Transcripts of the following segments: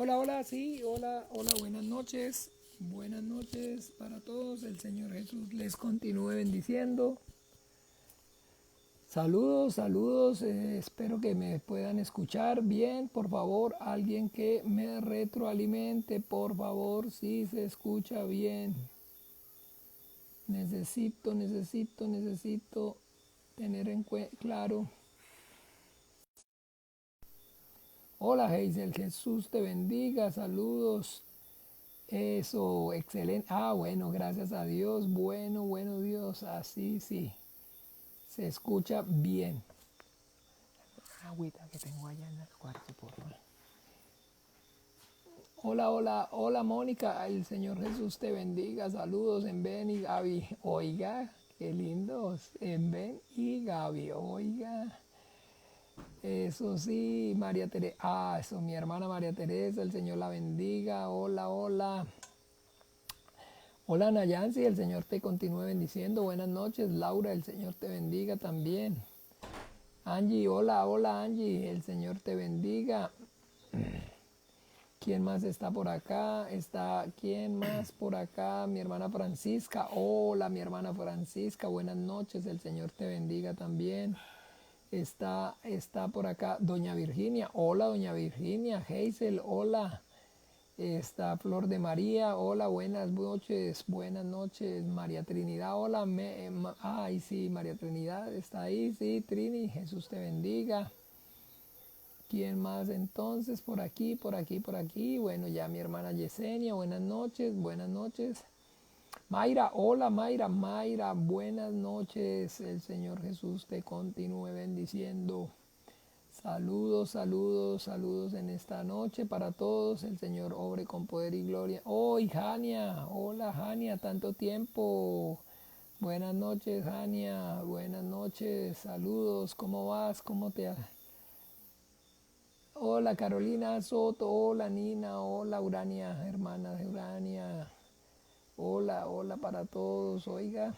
Hola, hola, sí, hola, hola, buenas noches para todos, el Señor Jesús les continúe bendiciendo. Saludos, saludos, espero que me puedan escuchar bien, por favor, alguien que me retroalimente, por favor, si se escucha bien. Necesito tener en cuenta, claro. Hola, Hazel, Jesús te bendiga, saludos. Eso, excelente. Bueno, gracias a Dios. Bueno, Dios. Así sí. Se escucha bien. Agüita que tengo allá en el cuarto, por favor. Hola, hola, hola, Mónica. El Señor Jesús te bendiga. Saludos en Ben y Gaby. Oiga, qué lindos. En Ben y Gaby. Oiga. Eso sí, María Teresa. Eso, mi hermana María Teresa. El Señor la bendiga. Hola, hola. Hola Nayansi, el Señor te continúe bendiciendo. Buenas noches, Laura, el Señor te bendiga también. Angie, hola, hola Angie, el Señor te bendiga. ¿Quién más está por acá? ¿Quién más por acá? Mi hermana Francisca. Hola, mi hermana Francisca, buenas noches, el Señor te bendiga también. Está por acá Doña Virginia. Hola, Doña Virginia. Hazel, hola. Está Flor de María, hola, buenas noches, María Trinidad, hola, ay sí, María Trinidad está ahí, sí, Trini, Jesús te bendiga. ¿Quién más entonces? Por aquí, bueno, ya mi hermana Yesenia, buenas noches. Mayra, hola Mayra, buenas noches, el Señor Jesús te continúe bendiciendo. Saludos en esta noche para todos. El Señor obre con poder y gloria. ¡Oh, Jania! Hola, Jania, tanto tiempo. Buenas noches, Jania. Buenas noches. Saludos. ¿Cómo vas? Hola, Carolina Soto. Hola, Nina. Hola, Urania, hermana de Urania. Hola, hola para todos. Oiga,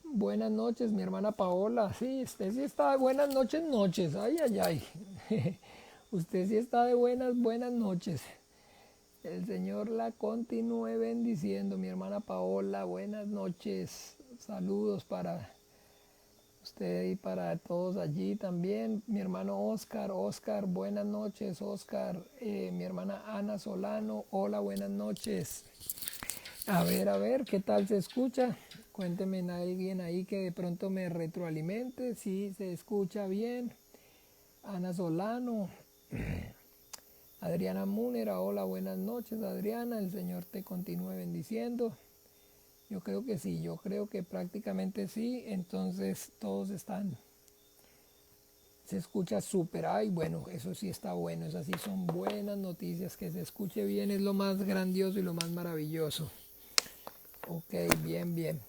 buenas noches, mi hermana Paola. Sí, usted sí está de buenas noches. Ay, ay, ay. Usted sí está de buenas noches. El Señor la continúe bendiciendo, mi hermana Paola. Buenas noches. Saludos para usted y para todos allí también. Mi hermano Oscar, buenas noches, Oscar. Mi hermana Ana Solano, hola, buenas noches. A ver, ¿qué tal se escucha? Cuénteme a alguien ahí que de pronto me retroalimente, si se escucha bien. Ana Solano, Adriana Múnera, hola, buenas noches Adriana, el Señor te continúe bendiciendo. Yo creo que sí, yo creo que prácticamente sí, entonces todos se escucha súper, ay, bueno, eso sí está bueno, esas sí son buenas noticias, que se escuche bien es lo más grandioso y lo más maravilloso. Ok, bien.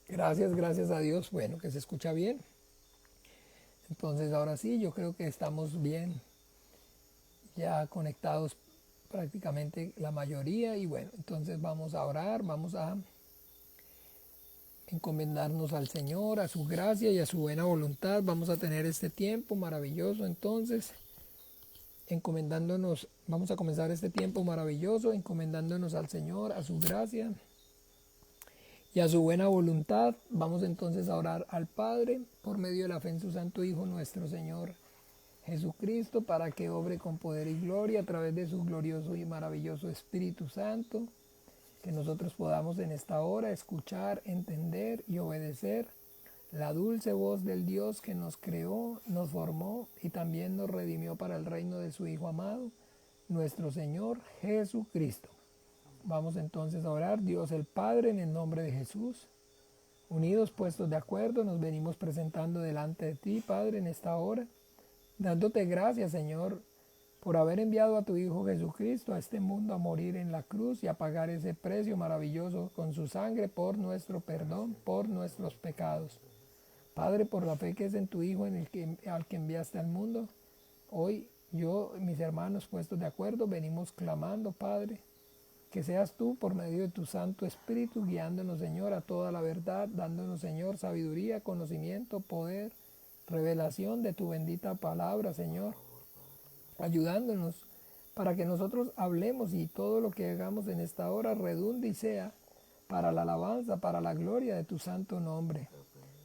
Gracias a Dios, bueno, que se escucha bien. Entonces ahora sí, yo creo que estamos bien, ya conectados prácticamente la mayoría y bueno, entonces vamos a orar, vamos a encomendarnos al Señor, a su gracia y a su buena voluntad. Vamos a tener este tiempo maravilloso entonces, vamos a comenzar este tiempo maravilloso encomendándonos al Señor, a su gracia y a su buena voluntad. Vamos entonces a orar al Padre por medio de la fe en su Santo Hijo, nuestro Señor Jesucristo, para que obre con poder y gloria a través de su glorioso y maravilloso Espíritu Santo, que nosotros podamos en esta hora escuchar, entender y obedecer la dulce voz del Dios que nos creó, nos formó y también nos redimió para el reino de su Hijo amado, nuestro Señor Jesucristo. Vamos entonces a orar. Dios el Padre, en el nombre de Jesús, unidos, puestos de acuerdo, nos venimos presentando delante de ti, Padre, en esta hora, dándote gracias, Señor, por haber enviado a tu Hijo Jesucristo a este mundo a morir en la cruz y a pagar ese precio maravilloso con su sangre por nuestro perdón, por nuestros pecados. Padre, por la fe que es en tu Hijo, al que enviaste al mundo, hoy yo y mis hermanos puestos de acuerdo venimos clamando, Padre, que seas tú por medio de tu Santo Espíritu guiándonos, Señor, a toda la verdad, dándonos, Señor, sabiduría, conocimiento, poder, revelación de tu bendita palabra, Señor, ayudándonos para que nosotros hablemos y todo lo que hagamos en esta hora redunde y sea para la alabanza, para la gloria de tu santo nombre.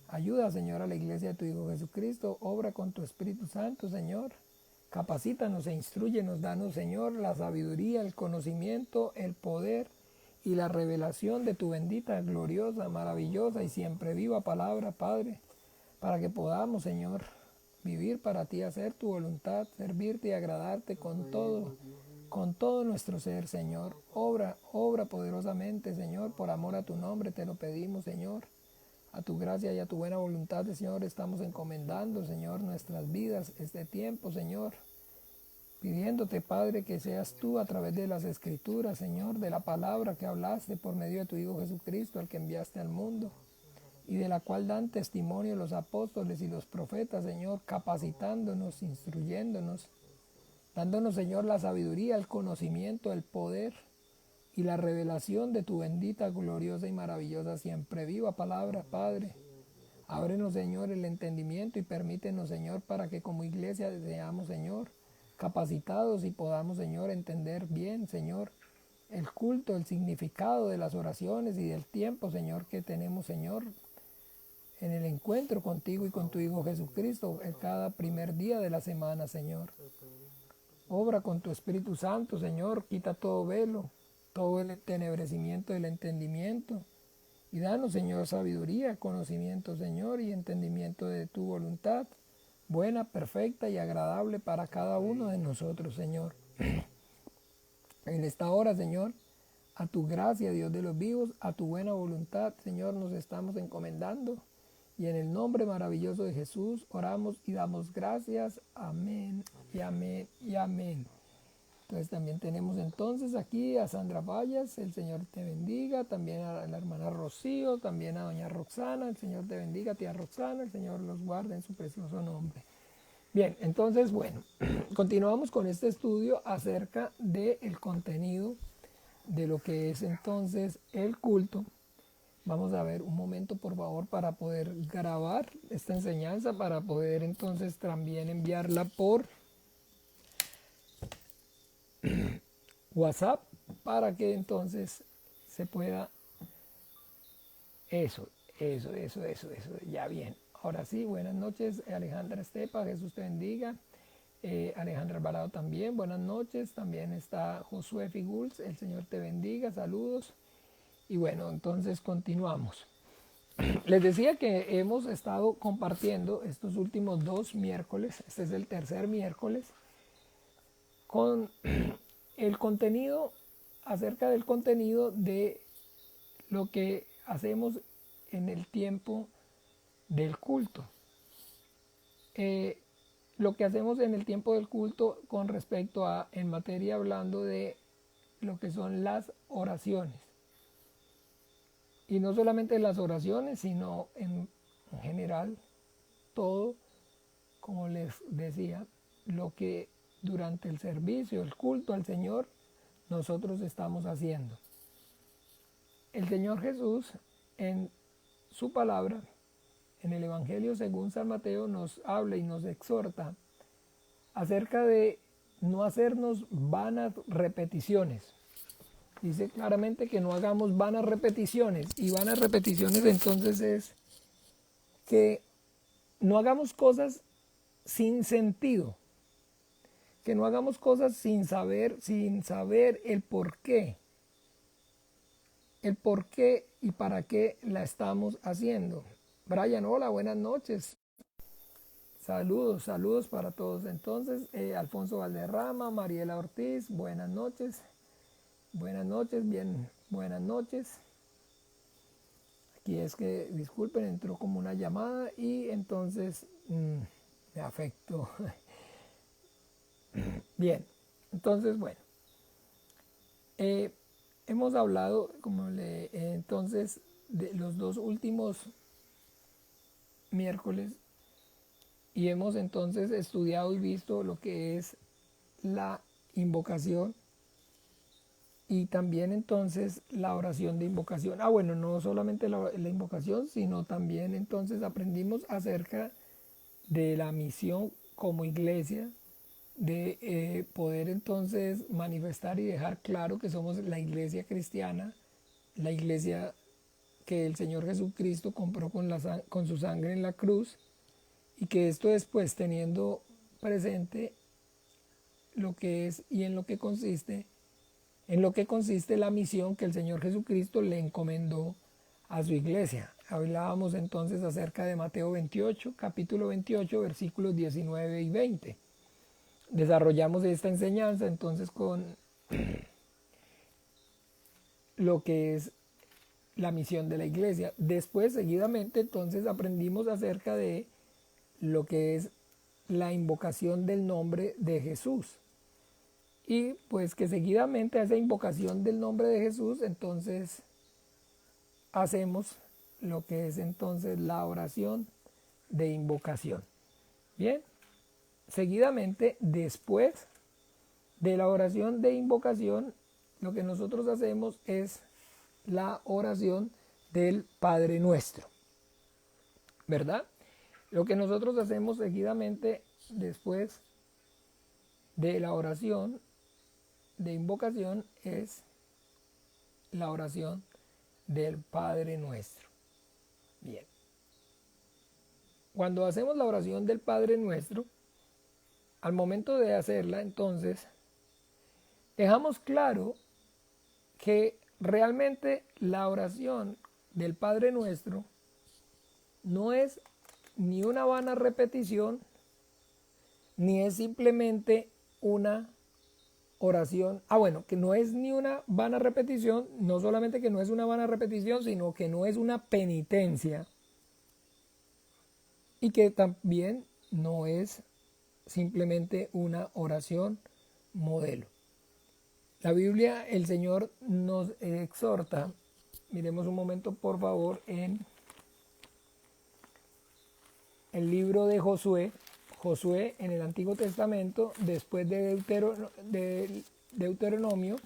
Ayuda, Señor, a la iglesia de tu Hijo Jesucristo. Obra con tu Espíritu Santo, Señor. Capacítanos e instruyenos. Danos, Señor, la sabiduría, el conocimiento, el poder y la revelación de tu bendita, gloriosa, maravillosa y siempre viva palabra, Padre, para que podamos, Señor, vivir para ti, hacer tu voluntad, servirte y agradarte con todo nuestro ser, Señor. Obra poderosamente, Señor, por amor a tu nombre te lo pedimos, Señor. A tu gracia y a tu buena voluntad, Señor, estamos encomendando, Señor, nuestras vidas, este tiempo, Señor, pidiéndote, Padre, que seas tú a través de las Escrituras, Señor, de la palabra que hablaste por medio de tu Hijo Jesucristo, al que enviaste al mundo, y de la cual dan testimonio los apóstoles y los profetas, Señor, capacitándonos, instruyéndonos, dándonos, Señor, la sabiduría, el conocimiento, el poder y la revelación de tu bendita, gloriosa y maravillosa siempre viva palabra, Padre. Ábrenos, Señor, el entendimiento y permítenos, Señor, para que como iglesia seamos, Señor, capacitados y podamos, Señor, entender bien, Señor, el culto, el significado de las oraciones y del tiempo, Señor, que tenemos, Señor, en el encuentro contigo y con tu Hijo Jesucristo en cada primer día de la semana, Señor. Obra con tu Espíritu Santo, Señor, quita todo velo, todo el entenebrecimiento del entendimiento y danos, Señor, sabiduría, conocimiento, Señor, y entendimiento de tu voluntad, buena, perfecta y agradable para cada uno de nosotros, Señor. En esta hora, Señor, a tu gracia, Dios de los vivos, a tu buena voluntad, Señor, nos estamos encomendando. Y en el nombre maravilloso de Jesús oramos y damos gracias. Amén y amén y amén. Entonces también tenemos entonces aquí a Sandra Vallas, el Señor te bendiga, también a la hermana Rocío, también a doña Roxana, el Señor te bendiga, tía Roxana, el Señor los guarde en su precioso nombre. Bien, entonces bueno, continuamos con este estudio acerca del contenido de lo que es entonces el culto. Vamos a ver un momento, por favor, para poder grabar esta enseñanza, para poder entonces también enviarla por WhatsApp, para que entonces se pueda... Eso, ya bien. Ahora sí, buenas noches, Alejandra Estepa, Jesús te bendiga. Alejandra Alvarado también, buenas noches. También está Josué Figuls, el Señor te bendiga, saludos. Y bueno, entonces continuamos. Les decía que hemos estado compartiendo estos últimos 2 miércoles, este es el tercer miércoles, con el contenido, acerca del contenido de lo que hacemos en el tiempo del culto. Lo que hacemos en el tiempo del culto con respecto a, en materia hablando de lo que son las oraciones. Y no solamente las oraciones, sino en general todo, como les decía, lo que durante el servicio, el culto al Señor, nosotros estamos haciendo. El Señor Jesús, en su palabra, en el Evangelio según San Mateo, nos habla y nos exhorta acerca de no hacernos vanas repeticiones. Dice claramente que no hagamos vanas repeticiones. Y vanas repeticiones entonces es que no hagamos cosas sin sentido. Que no hagamos cosas sin saber el por qué. El por qué y para qué la estamos haciendo. Brian, hola, buenas noches. Saludos para todos. Entonces, Alfonso Valderrama, Mariela Ortiz, buenas noches. Buenas noches, bien, buenas noches. Aquí es que, disculpen, entró como una llamada y entonces me afectó. Bien, entonces, bueno. Hemos hablado, entonces, de los 2 últimos miércoles y hemos entonces estudiado y visto lo que es la invocación. Y también entonces la oración de invocación. No solamente la invocación, sino también entonces aprendimos acerca de la misión como iglesia, de poder entonces manifestar y dejar claro que somos la iglesia cristiana, la iglesia que el Señor Jesucristo compró con su sangre en la cruz, y que esto después, teniendo presente lo que es y en lo que consiste la misión que el Señor Jesucristo le encomendó a su iglesia. Hablábamos entonces acerca de Mateo 28, capítulo 28, versículos 19 y 20. Desarrollamos esta enseñanza entonces con lo que es la misión de la iglesia. Después, seguidamente, entonces aprendimos acerca de lo que es la invocación del nombre de Jesús. Y pues que seguidamente a esa invocación del nombre de Jesús, entonces hacemos lo que es entonces la oración de invocación. Bien, seguidamente, después de la oración de invocación, lo que nosotros hacemos es la oración del Padre Nuestro, ¿verdad? Lo que nosotros hacemos seguidamente después de la oración de invocación es la oración del Padre Nuestro. Bien. Cuando hacemos la oración del Padre Nuestro, al momento de hacerla, entonces, dejamos claro que realmente la oración del Padre Nuestro no es ni una vana repetición, ni es simplemente una oración. Bueno, que no es ni una vana repetición, no solamente que no es una vana repetición, sino que no es una penitencia, y que también no es simplemente una oración modelo. La Biblia, el Señor nos exhorta, miremos un momento por favor en el libro de Josué. Josué en el Antiguo Testamento, después de Deuteronomio,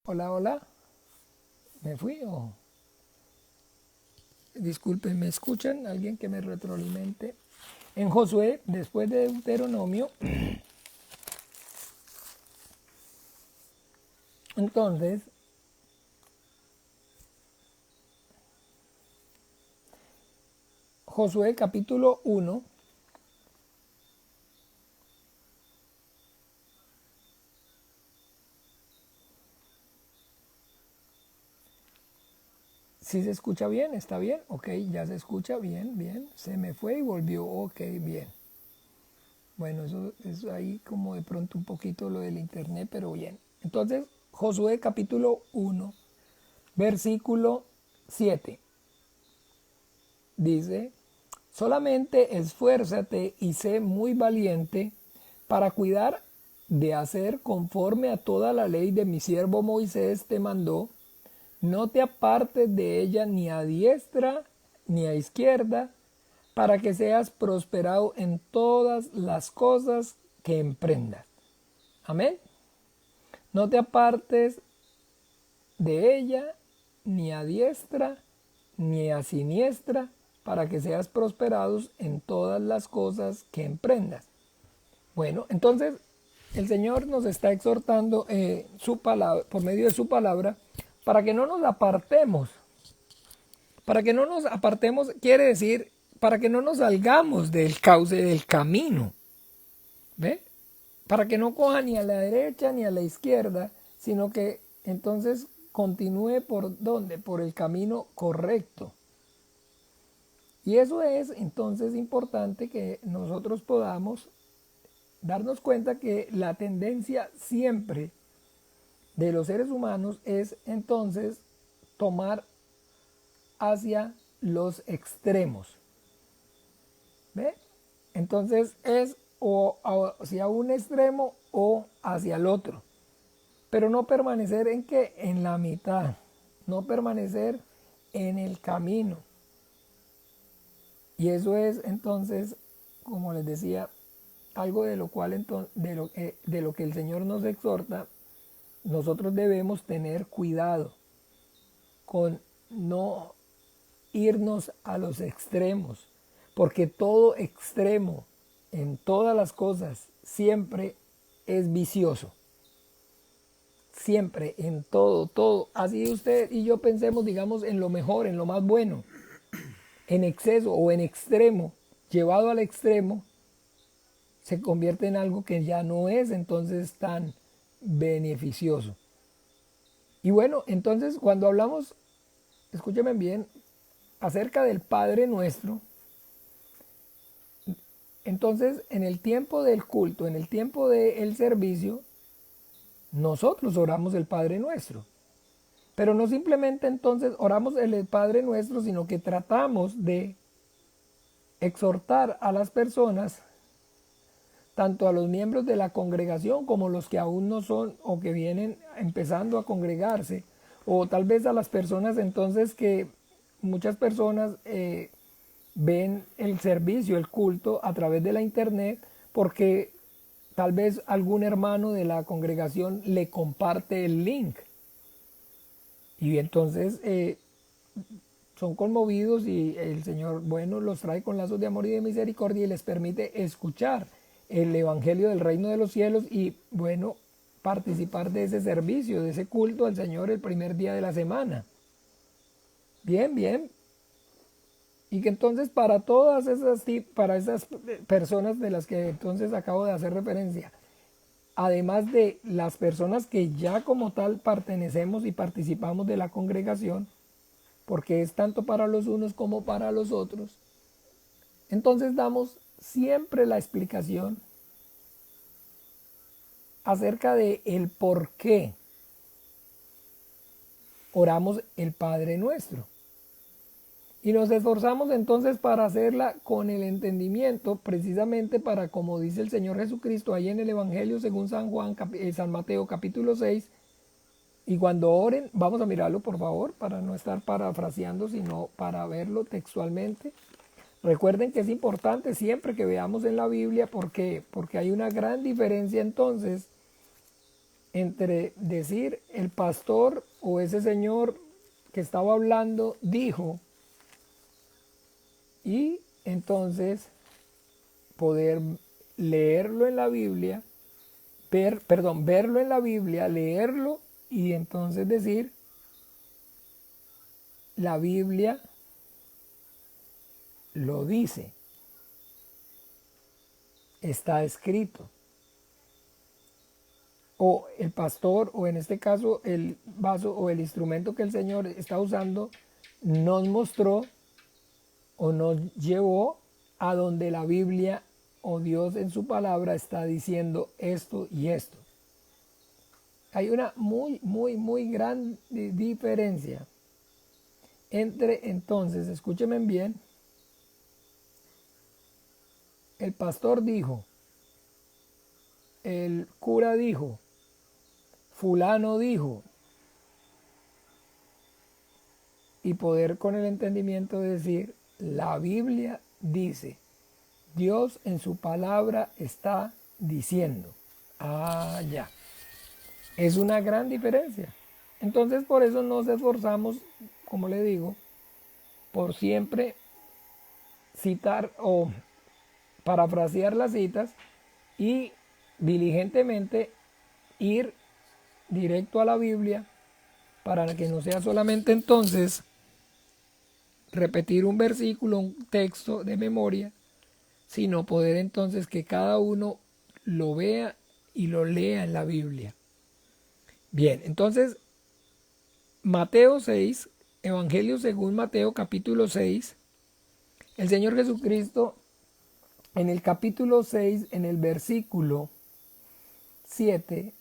Hola, hola, ¿me fui o? Disculpen, ¿me escuchan? ¿Alguien que me retroalimente? En Josué, después de Deuteronomio, entonces, Josué capítulo 1, ¿sí se escucha bien? ¿Está bien? Ok, ya se escucha bien, bien. Se me fue y volvió, ok, bien. Bueno, eso es ahí como de pronto un poquito lo del internet, pero bien. Entonces, Josué capítulo 1, versículo 7. Dice, solamente esfuérzate y sé muy valiente para cuidar de hacer conforme a toda la ley de mi siervo Moisés te mandó. No te apartes de ella ni a diestra ni a izquierda, para que seas prosperado en todas las cosas que emprendas. Amén. No te apartes de ella ni a diestra ni a siniestra, para que seas prosperados en todas las cosas que emprendas. Bueno, entonces el Señor nos está exhortando su palabra, por medio de su palabra, para que no nos apartemos. Para que no nos apartemos quiere decir para que no nos salgamos del cauce del camino. ¿Ve? Para que no coja ni a la derecha ni a la izquierda, sino que entonces continúe por ¿dónde? Por el camino correcto. Y eso es entonces importante que nosotros podamos darnos cuenta que la tendencia siempre de los seres humanos es entonces tomar hacia los extremos. ¿Ve? Entonces es o hacia un extremo o hacia el otro. Pero no permanecer en qué, en la mitad, no permanecer en el camino. Y eso es entonces, como les decía, algo de lo cual de lo que el Señor nos exhorta nosotros debemos tener cuidado con no irnos a los extremos, porque todo extremo en todas las cosas siempre es vicioso. Siempre, en todo, todo. Así usted y yo pensemos, digamos, en lo mejor, en lo más bueno. En exceso o en extremo, llevado al extremo, se convierte en algo que ya no es entonces tan beneficioso. Y bueno, entonces cuando hablamos, escúcheme bien, acerca del Padre Nuestro, entonces en el tiempo del culto, en el tiempo del servicio, nosotros oramos el Padre Nuestro. Pero no simplemente entonces oramos el Padre Nuestro, sino que tratamos de exhortar a las personas, tanto a los miembros de la congregación como los que aún no son o que vienen empezando a congregarse, o tal vez a las personas entonces que muchas personas ven el servicio, el culto a través de la internet, porque tal vez algún hermano de la congregación le comparte el link. Y entonces son conmovidos y el Señor, bueno, los trae con lazos de amor y de misericordia y les permite escuchar el Evangelio del Reino de los Cielos y, bueno, participar de ese servicio, de ese culto al Señor el primer día de la semana. Bien, bien. Y que entonces para todas esas, para esas personas de las que entonces acabo de hacer referencia, además de las personas que ya como tal pertenecemos y participamos de la congregación, porque es tanto para los unos como para los otros, entonces damos siempre la explicación acerca de el por qué oramos el Padre Nuestro. Y nos esforzamos entonces para hacerla con el entendimiento, precisamente para, como dice el Señor Jesucristo ahí en el Evangelio según San Juan, San Mateo capítulo 6, y cuando oren, vamos a mirarlo por favor, para no estar parafraseando, sino para verlo textualmente. Recuerden que es importante siempre que veamos en la Biblia, porque hay una gran diferencia entonces entre decir el pastor o ese señor que estaba hablando dijo, y entonces poder leerlo en la Biblia, verlo en la Biblia, leerlo y entonces decir, la Biblia lo dice, está escrito. O el pastor, o en este caso el vaso o el instrumento que el Señor está usando, nos mostró o nos llevó a donde la Biblia o Dios en su palabra está diciendo esto y esto. Hay una muy gran diferencia entre, entonces, escúchenme bien, el pastor dijo, el cura dijo, fulano dijo, y poder con el entendimiento decir, la Biblia dice, Dios en su palabra está diciendo. Ah, ya. Es una gran diferencia. Entonces por eso nos esforzamos, como le digo, por siempre citar o parafrasear las citas y diligentemente ir directo a la Biblia para que no sea solamente entonces repetir un versículo, un texto de memoria, sino poder entonces que cada uno lo vea y lo lea en la Biblia. Bien, entonces Mateo 6, Evangelio según Mateo capítulo 6, el Señor Jesucristo en el capítulo 6, en el versículo 7,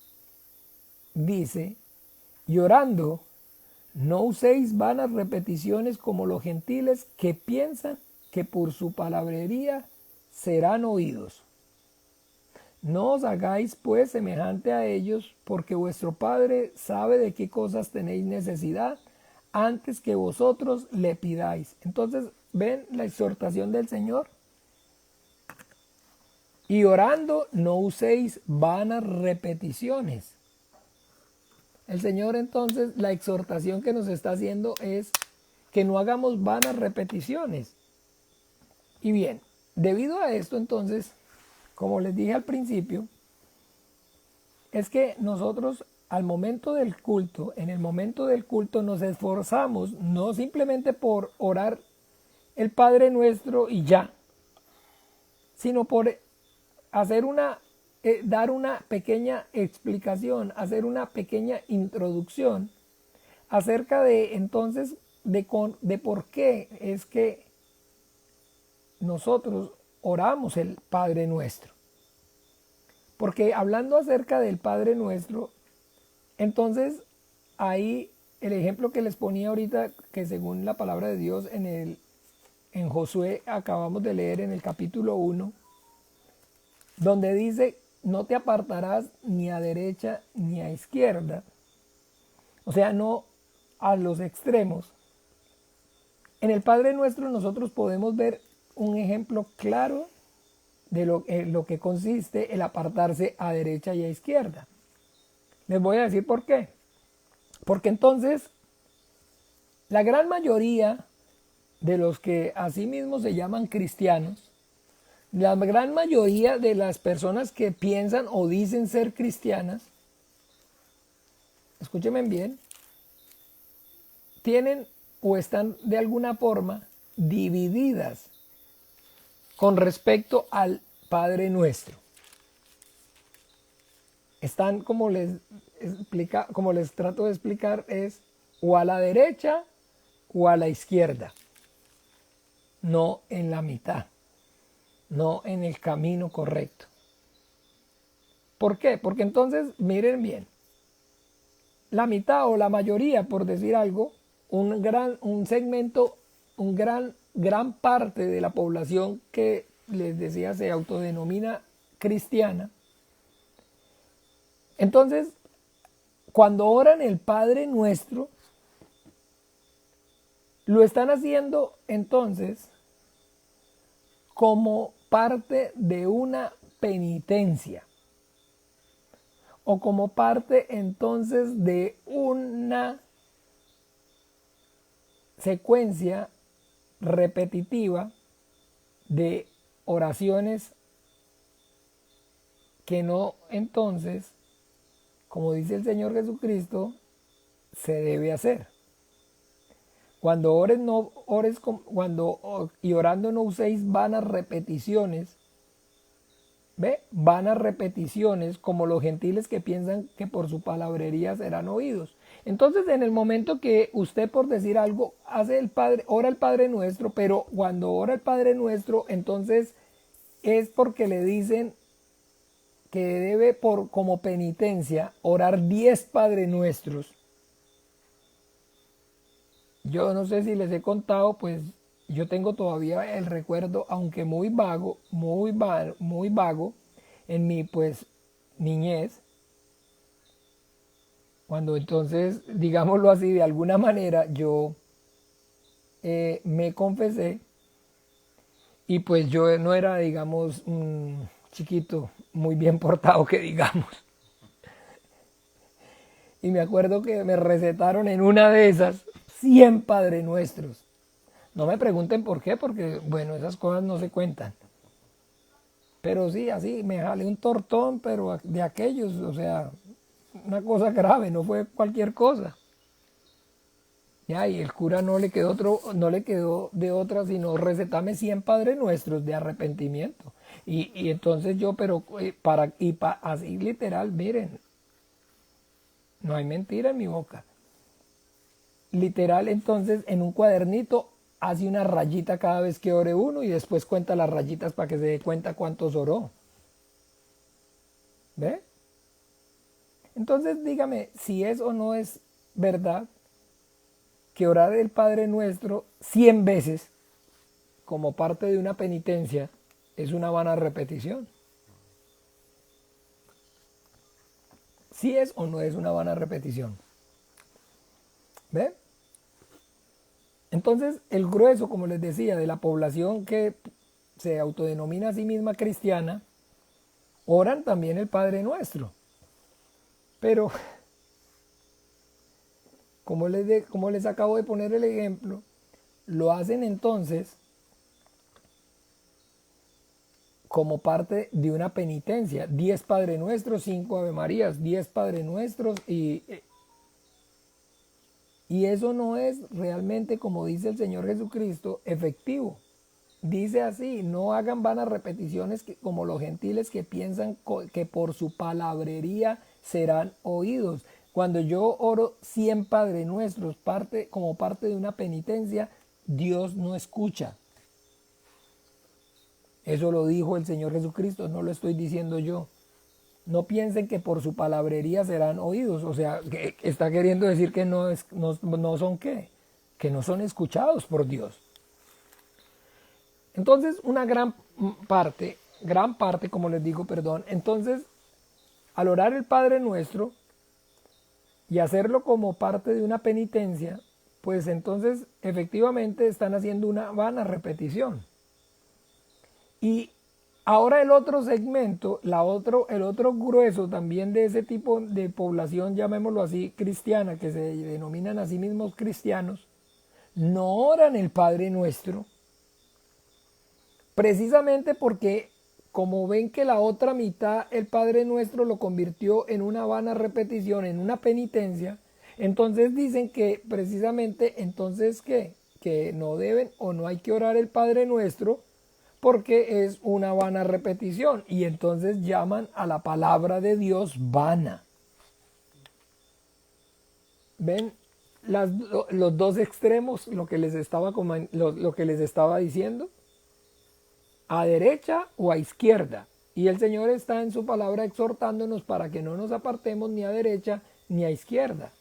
dice, y orando, no uséis vanas repeticiones como los gentiles que piensan que por su palabrería serán oídos. No os hagáis pues semejante a ellos, porque vuestro Padre sabe de qué cosas tenéis necesidad antes que vosotros le pidáis. Entonces, ¿ven la exhortación del Señor? Y orando, no uséis vanas repeticiones. El Señor entonces, la exhortación que nos está haciendo es que no hagamos vanas repeticiones. Y bien, debido a esto entonces, como les dije al principio, es que nosotros al momento del culto, en el momento del culto nos esforzamos no simplemente por orar el Padre Nuestro y ya, sino por hacer dar una pequeña explicación, hacer una pequeña introducción acerca de entonces de por qué es que nosotros oramos el Padre Nuestro. Porque hablando acerca del Padre Nuestro, entonces ahí el ejemplo que les ponía ahorita, que según la palabra de Dios en Josué acabamos de leer en el capítulo 1, donde dice, no te apartarás ni a derecha ni a izquierda, o sea, no a los extremos. En el Padre Nuestro nosotros podemos ver un ejemplo claro de lo que consiste el apartarse a derecha y a izquierda. Les voy a decir por qué. Porque entonces la gran mayoría de los que así mismo se llaman cristianos, la gran mayoría de las personas que piensan o dicen ser cristianas, escúchenme bien, tienen o están de alguna forma divididas con respecto al Padre Nuestro. Están, como les trato de explicar, es o a la derecha o a la izquierda, no en la mitad, no en el camino correcto. ¿Por qué? Porque entonces, miren bien, la mitad o la mayoría, por decir algo, un segmento, gran parte de la población que les decía se autodenomina cristiana. Entonces, cuando oran el Padre Nuestro, lo están haciendo entonces como parte de una penitencia o como parte entonces de una secuencia repetitiva de oraciones que no entonces, como dice el Señor Jesucristo, se debe hacer. Cuando ores no ores y orando no uséis vanas repeticiones. ¿Ve? Vanas repeticiones como los gentiles que piensan que por su palabrería serán oídos. Entonces, en el momento que usted, por decir algo, ora el Padre Nuestro, pero cuando ora el Padre Nuestro, entonces es porque le dicen que debe como penitencia orar 10 Padre Nuestros. Yo no sé si les he contado, pues yo tengo todavía el recuerdo, aunque muy vago, muy vago, en mi pues niñez, cuando entonces, digámoslo así, de alguna manera yo me confesé y pues yo no era, digamos, un chiquito muy bien portado que digamos. Y me acuerdo que me recetaron en una de esas 100 Padre Nuestros. No me pregunten por qué, porque bueno, esas cosas no se cuentan. Pero sí, así me jalé un tortón, pero de aquellos, o sea, una cosa grave, no fue cualquier cosa. Ya, y el cura no le quedó de otra sino recetarme 100 Padre Nuestros de arrepentimiento. Y entonces yo, pero así literal, miren, no hay mentira en mi boca. Literal, entonces, en un cuadernito hace una rayita cada vez que ore uno y después cuenta las rayitas para que se dé cuenta cuántos oró. ¿Ve? Entonces, dígame si es o no es verdad que orar el Padre Nuestro 100 veces como parte de una penitencia es una vana repetición. Si es o no es una vana repetición. ¿Ve? Entonces, el grueso, como les decía, de la población que se autodenomina a sí misma cristiana, oran también el Padre Nuestro. Pero como les acabo de poner el ejemplo, lo hacen entonces como parte de una penitencia. 10 Padre Nuestros, 5 Ave Marías, 10 Padre Nuestros y eso no es realmente, como dice el Señor Jesucristo, efectivo. Dice así, no hagan vanas repeticiones como los gentiles que piensan que por su palabrería serán oídos. Cuando yo oro 100 Padre Nuestros como parte de una penitencia, Dios no escucha. Eso lo dijo el Señor Jesucristo, no lo estoy diciendo yo. No piensen que por su palabrería serán oídos. O sea, que está queriendo decir que no son ¿qué? Que no son escuchados por Dios. Entonces, una gran parte, como les digo, perdón. Entonces, al orar el Padre Nuestro y hacerlo como parte de una penitencia, pues entonces efectivamente están haciendo una vana repetición. Y ahora el otro segmento, el otro grueso también de ese tipo de población, llamémoslo así, cristiana, que se denominan a sí mismos cristianos, no oran el Padre Nuestro, precisamente porque como ven que la otra mitad, el Padre Nuestro lo convirtió en una vana repetición, en una penitencia, entonces dicen que precisamente entonces que no deben o no hay que orar el Padre Nuestro, porque es una vana repetición y entonces llaman a la palabra de Dios vana. ¿Ven los dos extremos, lo que les estaba diciendo? A derecha o a izquierda. Y el Señor está en su palabra exhortándonos para que no nos apartemos ni a derecha ni a izquierda.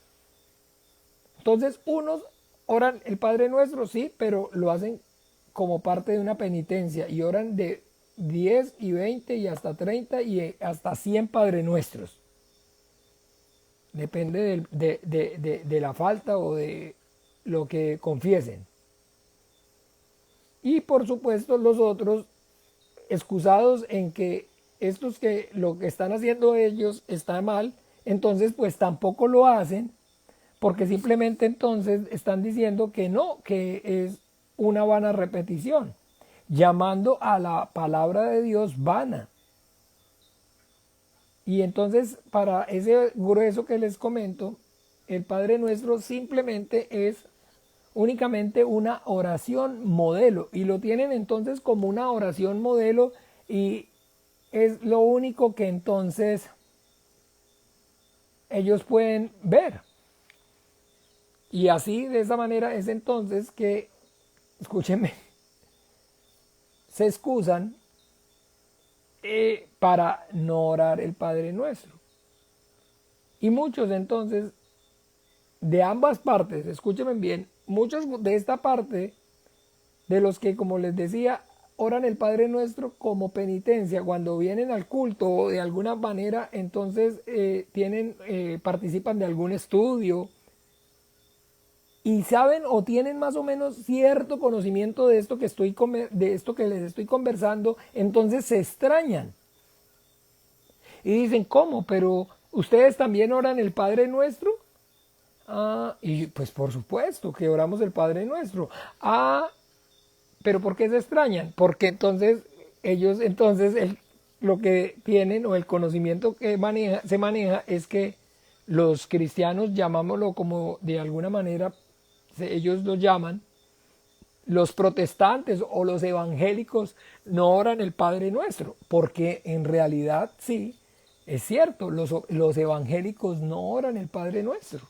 Entonces unos oran el Padre Nuestro, sí, pero lo hacen como parte de una penitencia y oran de 10 y 20 y hasta 30 y hasta 100 Padre Nuestros. Depende de la falta o de lo que confiesen. Y por supuesto los otros excusados en que estos que lo que están haciendo ellos está mal, entonces pues tampoco lo hacen porque simplemente entonces están diciendo que no, que es una vana repetición, llamando a la palabra de Dios vana. Y entonces para ese grueso que les comento, el Padre Nuestro simplemente es únicamente una oración modelo y lo tienen entonces como una oración modelo y es lo único que entonces ellos pueden ver. Y así de esa manera es entonces que, escúchenme, se excusan para no orar el Padre Nuestro. Y muchos entonces, de ambas partes, escúchenme bien, muchos de esta parte, de los que como les decía, oran el Padre Nuestro como penitencia, cuando vienen al culto o de alguna manera, entonces participan de algún estudio, y saben o tienen más o menos cierto conocimiento de esto que les estoy conversando, entonces se extrañan. Y dicen, ¿cómo? ¿Pero ustedes también oran el Padre Nuestro? Y pues por supuesto que oramos el Padre Nuestro. ¿Pero por qué se extrañan? Porque entonces ellos, lo que tienen o el conocimiento que se maneja es que los cristianos, llamámoslo como de alguna manera, ellos lo llaman, los protestantes o los evangélicos no oran el Padre Nuestro, porque en realidad sí, es cierto, los evangélicos no oran el Padre Nuestro.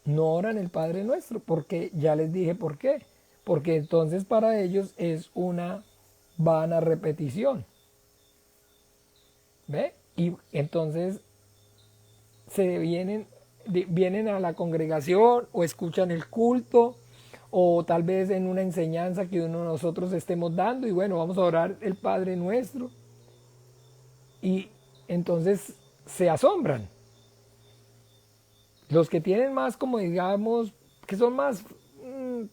No oran el Padre Nuestro, porque ya les dije por qué. Porque entonces para ellos es una vana repetición. ¿Ve? Y entonces vienen a la congregación o escuchan el culto o tal vez en una enseñanza que uno de nosotros estemos dando y bueno, vamos a orar el Padre Nuestro y entonces se asombran. Los que tienen más, como digamos, que son más,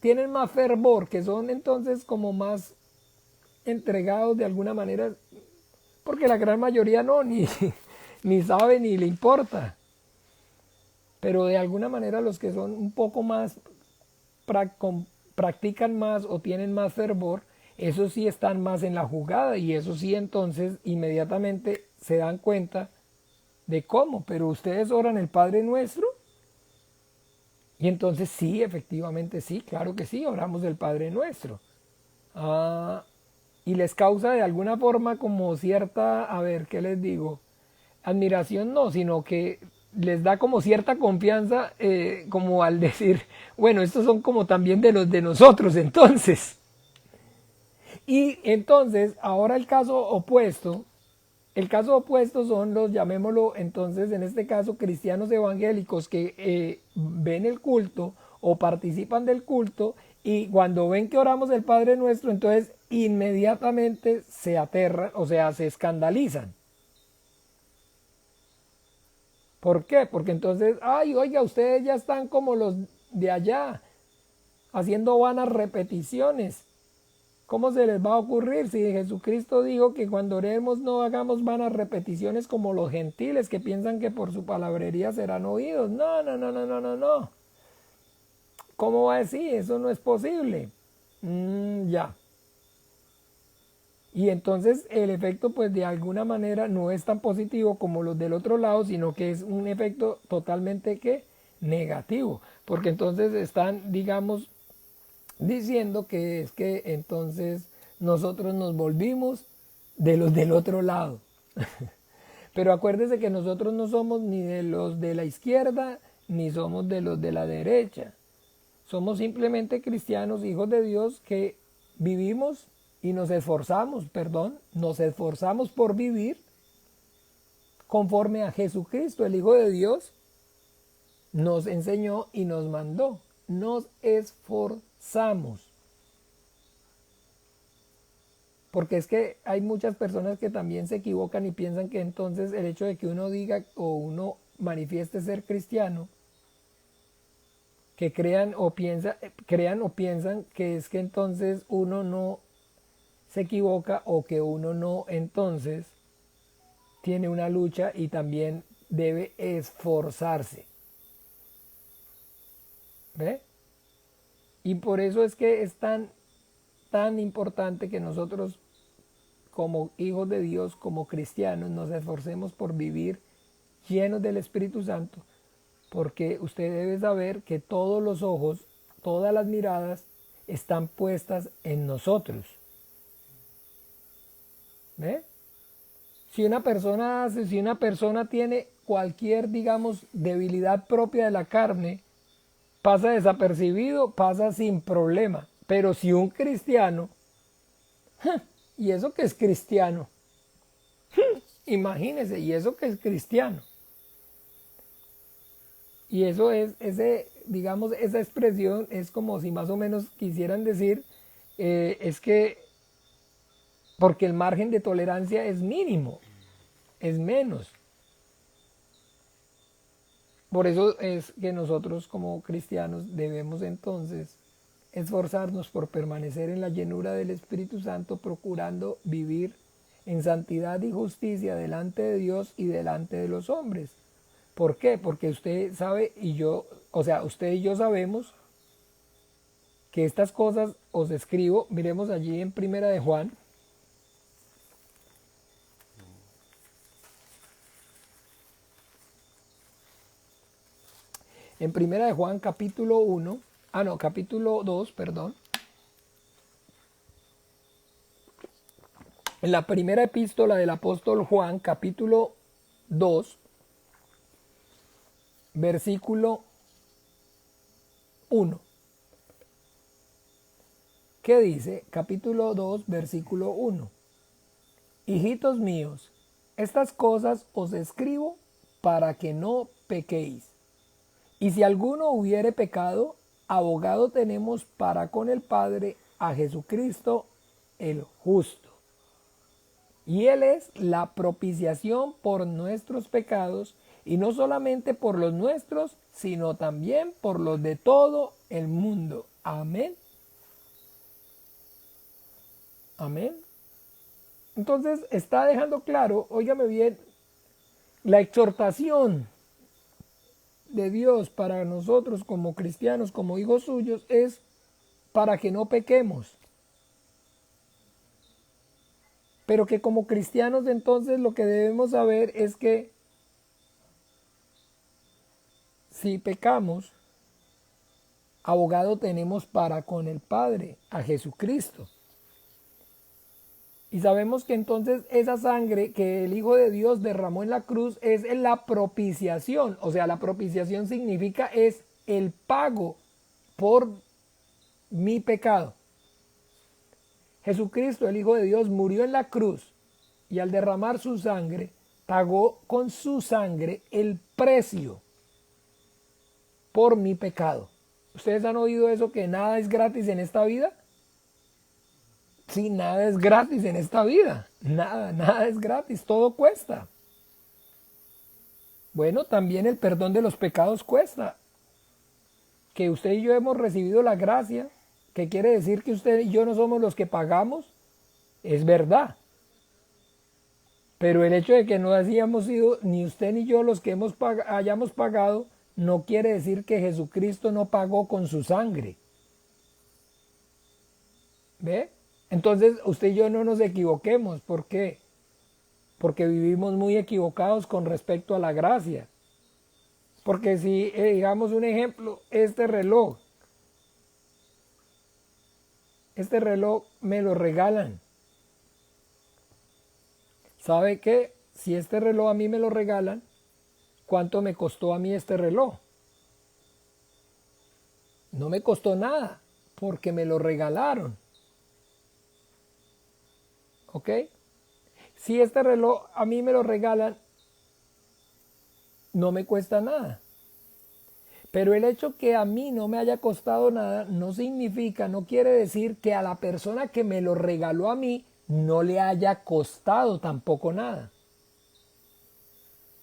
tienen más fervor, que son entonces como más entregados de alguna manera, porque la gran mayoría no, ni sabe ni le importa. pero de alguna manera los que son un poco más, practican más o tienen más fervor, esos sí están más en la jugada y eso sí entonces inmediatamente se dan cuenta de cómo, pero ustedes oran el Padre Nuestro y entonces sí, efectivamente sí, claro que sí, oramos el Padre Nuestro. Ah, y les causa de alguna forma como cierta, a ver, ¿qué les digo? Admiración no, sino que les da como cierta confianza, como al decir, bueno, estos son como también de los de nosotros, entonces. Y entonces, ahora el caso opuesto son los, llamémoslo entonces, en este caso, cristianos evangélicos que ven el culto o participan del culto y cuando ven que oramos el Padre Nuestro, entonces inmediatamente se aterran, o sea, se escandalizan. ¿Por qué? Porque entonces, ay, oiga, ustedes ya están como los de allá, haciendo vanas repeticiones. ¿Cómo se les va a ocurrir si Jesucristo dijo que cuando oremos no hagamos vanas repeticiones como los gentiles que piensan que por su palabrería serán oídos? No, no, no, no, no, no, no. ¿Cómo va a decir? Eso no es posible. Ya. Y entonces el efecto pues de alguna manera no es tan positivo como los del otro lado, sino que es un efecto totalmente que negativo, porque entonces están, digamos, diciendo que es que entonces nosotros nos volvimos de los del otro lado. Pero acuérdese que nosotros no somos ni de los de la izquierda ni somos de los de la derecha. Somos simplemente cristianos, hijos de Dios, que vivimos y nos esforzamos por vivir conforme a Jesucristo, el Hijo de Dios, nos enseñó y nos mandó. Nos esforzamos. Porque es que hay muchas personas que también se equivocan y piensan que entonces el hecho de que uno diga o uno manifieste ser cristiano, que crean o piensan que es que entonces uno no se equivoca o que uno no entonces tiene una lucha y también debe esforzarse. ¿Ve? Y por eso es que es tan importante que nosotros como hijos de Dios, como cristianos, nos esforcemos por vivir llenos del Espíritu Santo, porque usted debe saber que todos los ojos, todas las miradas están puestas en nosotros. ¿Ve? Si una persona tiene cualquier, digamos, debilidad propia de la carne, pasa desapercibido, pasa sin problema. Pero si un cristiano, ¿y eso que es cristiano? Imagínese, ¿y eso que es cristiano? Y eso es, digamos, esa expresión es como si más o menos quisieran decir, es que, porque el margen de tolerancia es mínimo, es menos. Por eso es que nosotros como cristianos debemos entonces esforzarnos por permanecer en la llenura del Espíritu Santo, procurando vivir en santidad y justicia delante de Dios y delante de los hombres. ¿Por qué? Porque usted sabe y yo, o sea, usted y yo sabemos que estas cosas os escribo, miremos allí en Primera de Juan. En Primera de Juan capítulo 1, capítulo 2, perdón. En la primera epístola del apóstol Juan, capítulo 2, versículo 1. ¿Qué dice? Capítulo 2, versículo 1. Hijitos míos, estas cosas os escribo para que no pequéis. Y si alguno hubiere pecado, abogado tenemos para con el Padre a Jesucristo el justo. Y Él es la propiciación por nuestros pecados, y no solamente por los nuestros, sino también por los de todo el mundo. Amén. Amén. Entonces está dejando claro, óigame bien, la exhortación, de Dios para nosotros como cristianos, como hijos suyos, es para que no pequemos. Pero que como cristianos entonces lo que debemos saber es que si pecamos, abogado tenemos para con el Padre, a Jesucristo. Y sabemos que entonces esa sangre que el Hijo de Dios derramó en la cruz es la propiciación. O sea, la propiciación significa es el pago por mi pecado. Jesucristo, el Hijo de Dios, murió en la cruz y al derramar su sangre, pagó con su sangre el precio por mi pecado. ¿Ustedes han oído eso, que nada es gratis en esta vida? Sí, nada es gratis en esta vida. Nada es gratis, todo cuesta. Bueno, también el perdón de los pecados cuesta. Que usted y yo hemos recibido la gracia, que quiere decir que usted y yo no somos los que pagamos, es verdad. Pero el hecho de que no hayamos sido ni usted ni yo los que hayamos pagado, no quiere decir que Jesucristo no pagó con su sangre. ¿Ve? Entonces usted y yo no nos equivoquemos. ¿Por qué? Porque vivimos muy equivocados con respecto a la gracia. Porque si, digamos un ejemplo, este reloj me lo regalan. ¿Sabe qué? Si este reloj a mí me lo regalan, ¿cuánto me costó a mí este reloj? No me costó nada, porque me lo regalaron. ¿Ok? Si este reloj a mí me lo regalan, no me cuesta nada. Pero el hecho que a mí no me haya costado nada no significa, no quiere decir que a la persona que me lo regaló a mí no le haya costado tampoco nada.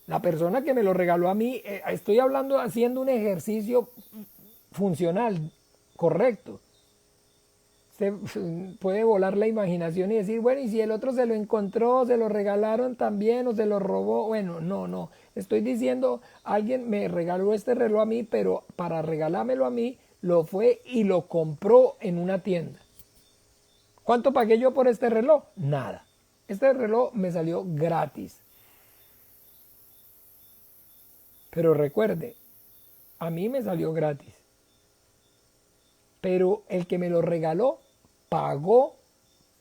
La persona que me lo regaló a mí, estoy hablando haciendo un ejercicio funcional, correcto. Se puede volar la imaginación y decir, bueno, y si el otro se lo encontró, se lo regalaron también o se lo robó. Bueno, no. Estoy diciendo, alguien me regaló este reloj a mí, pero para regalármelo a mí, lo fue y lo compró en una tienda. ¿Cuánto pagué yo por este reloj? Nada. Este reloj me salió gratis. Pero recuerde, a mí me salió gratis. Pero el que me lo regaló pagó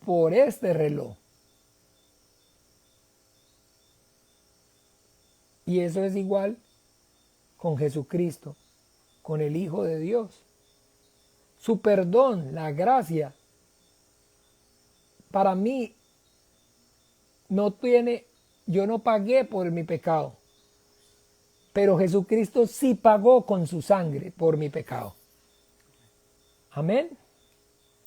por este reloj. Y eso es igual con Jesucristo, con el Hijo de Dios. Su perdón, la gracia, para mí no tiene, yo no pagué por mi pecado, pero Jesucristo sí pagó con su sangre por mi pecado. Amén.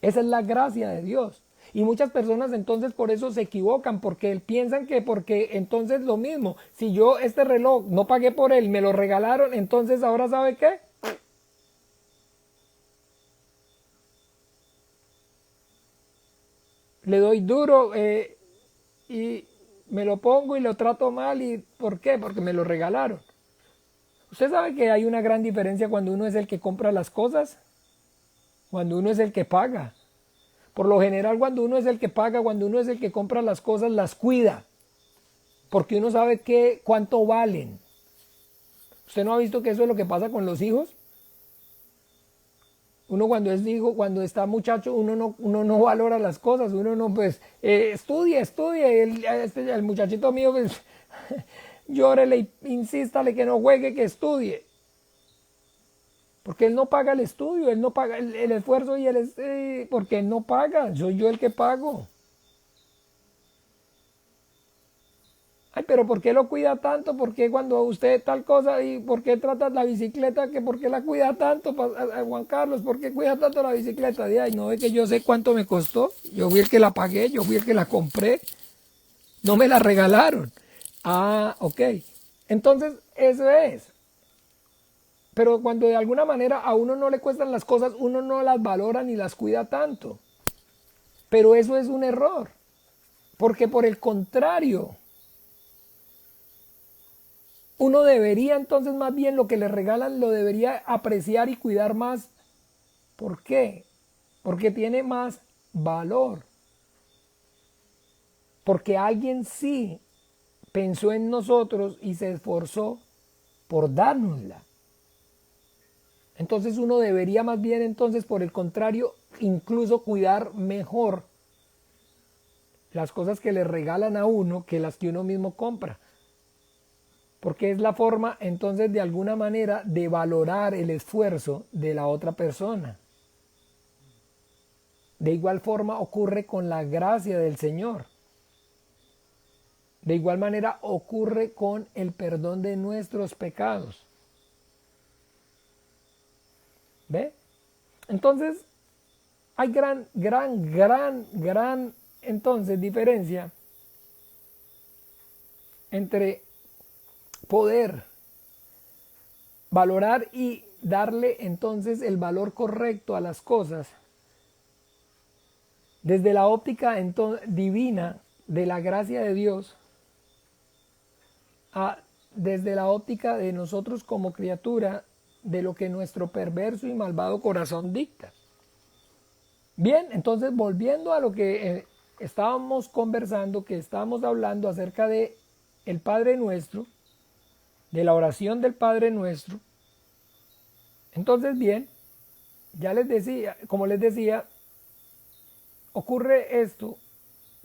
Esa es la gracia de Dios. Y muchas personas entonces por eso se equivocan, porque piensan que porque entonces lo mismo, si yo este reloj no pagué por él, me lo regalaron, entonces ahora ¿sabe qué? Le doy duro y me lo pongo y lo trato mal. ¿Y por qué? Porque me lo regalaron. ¿Usted sabe que hay una gran diferencia cuando uno es el que compra las cosas? Cuando uno es el que paga. Por lo general, cuando uno es el que paga, cuando uno es el que compra las cosas, las cuida. Porque uno sabe cuánto valen. ¿Usted no ha visto que eso es lo que pasa con los hijos? Uno cuando es hijo, cuando está muchacho, uno no valora las cosas. Uno no, pues, estudie. El muchachito mío, pues, llórele, insístale que no juegue, que estudie. Porque él no paga el estudio, él no paga el esfuerzo porque él no paga, soy yo el que pago. Ay, pero ¿por qué lo cuida tanto? ¿Por qué cuando usted tal cosa? ¿Y por qué trata la bicicleta? ¿Por qué la cuida tanto, Juan Carlos? ¿Por qué cuida tanto la bicicleta? Ay, no ve que yo sé cuánto me costó. Yo fui el que la pagué, yo fui el que la compré. No me la regalaron. Ah, ok. Entonces, eso es. Pero cuando de alguna manera a uno no le cuestan las cosas, uno no las valora ni las cuida tanto. Pero eso es un error. Porque por el contrario, uno debería entonces más bien lo que le regalan lo debería apreciar y cuidar más. ¿Por qué? Porque tiene más valor. Porque alguien sí pensó en nosotros y se esforzó por dárnosla. Entonces uno debería más bien entonces, por el contrario, incluso cuidar mejor las cosas que le regalan a uno que las que uno mismo compra. Porque es la forma entonces de alguna manera de valorar el esfuerzo de la otra persona. De igual forma ocurre con la gracia del Señor. De igual manera ocurre con el perdón de nuestros pecados. ¿Ve? Entonces, hay gran entonces diferencia entre poder valorar y darle entonces el valor correcto a las cosas desde la óptica divina de la gracia de Dios desde la óptica de nosotros como criatura de lo que nuestro perverso y malvado corazón dicta. Bien, entonces volviendo a lo que estábamos conversando, que estábamos hablando acerca de el Padre Nuestro, de la oración del Padre Nuestro. Entonces bien, ya les decía, como les decía, ocurre esto,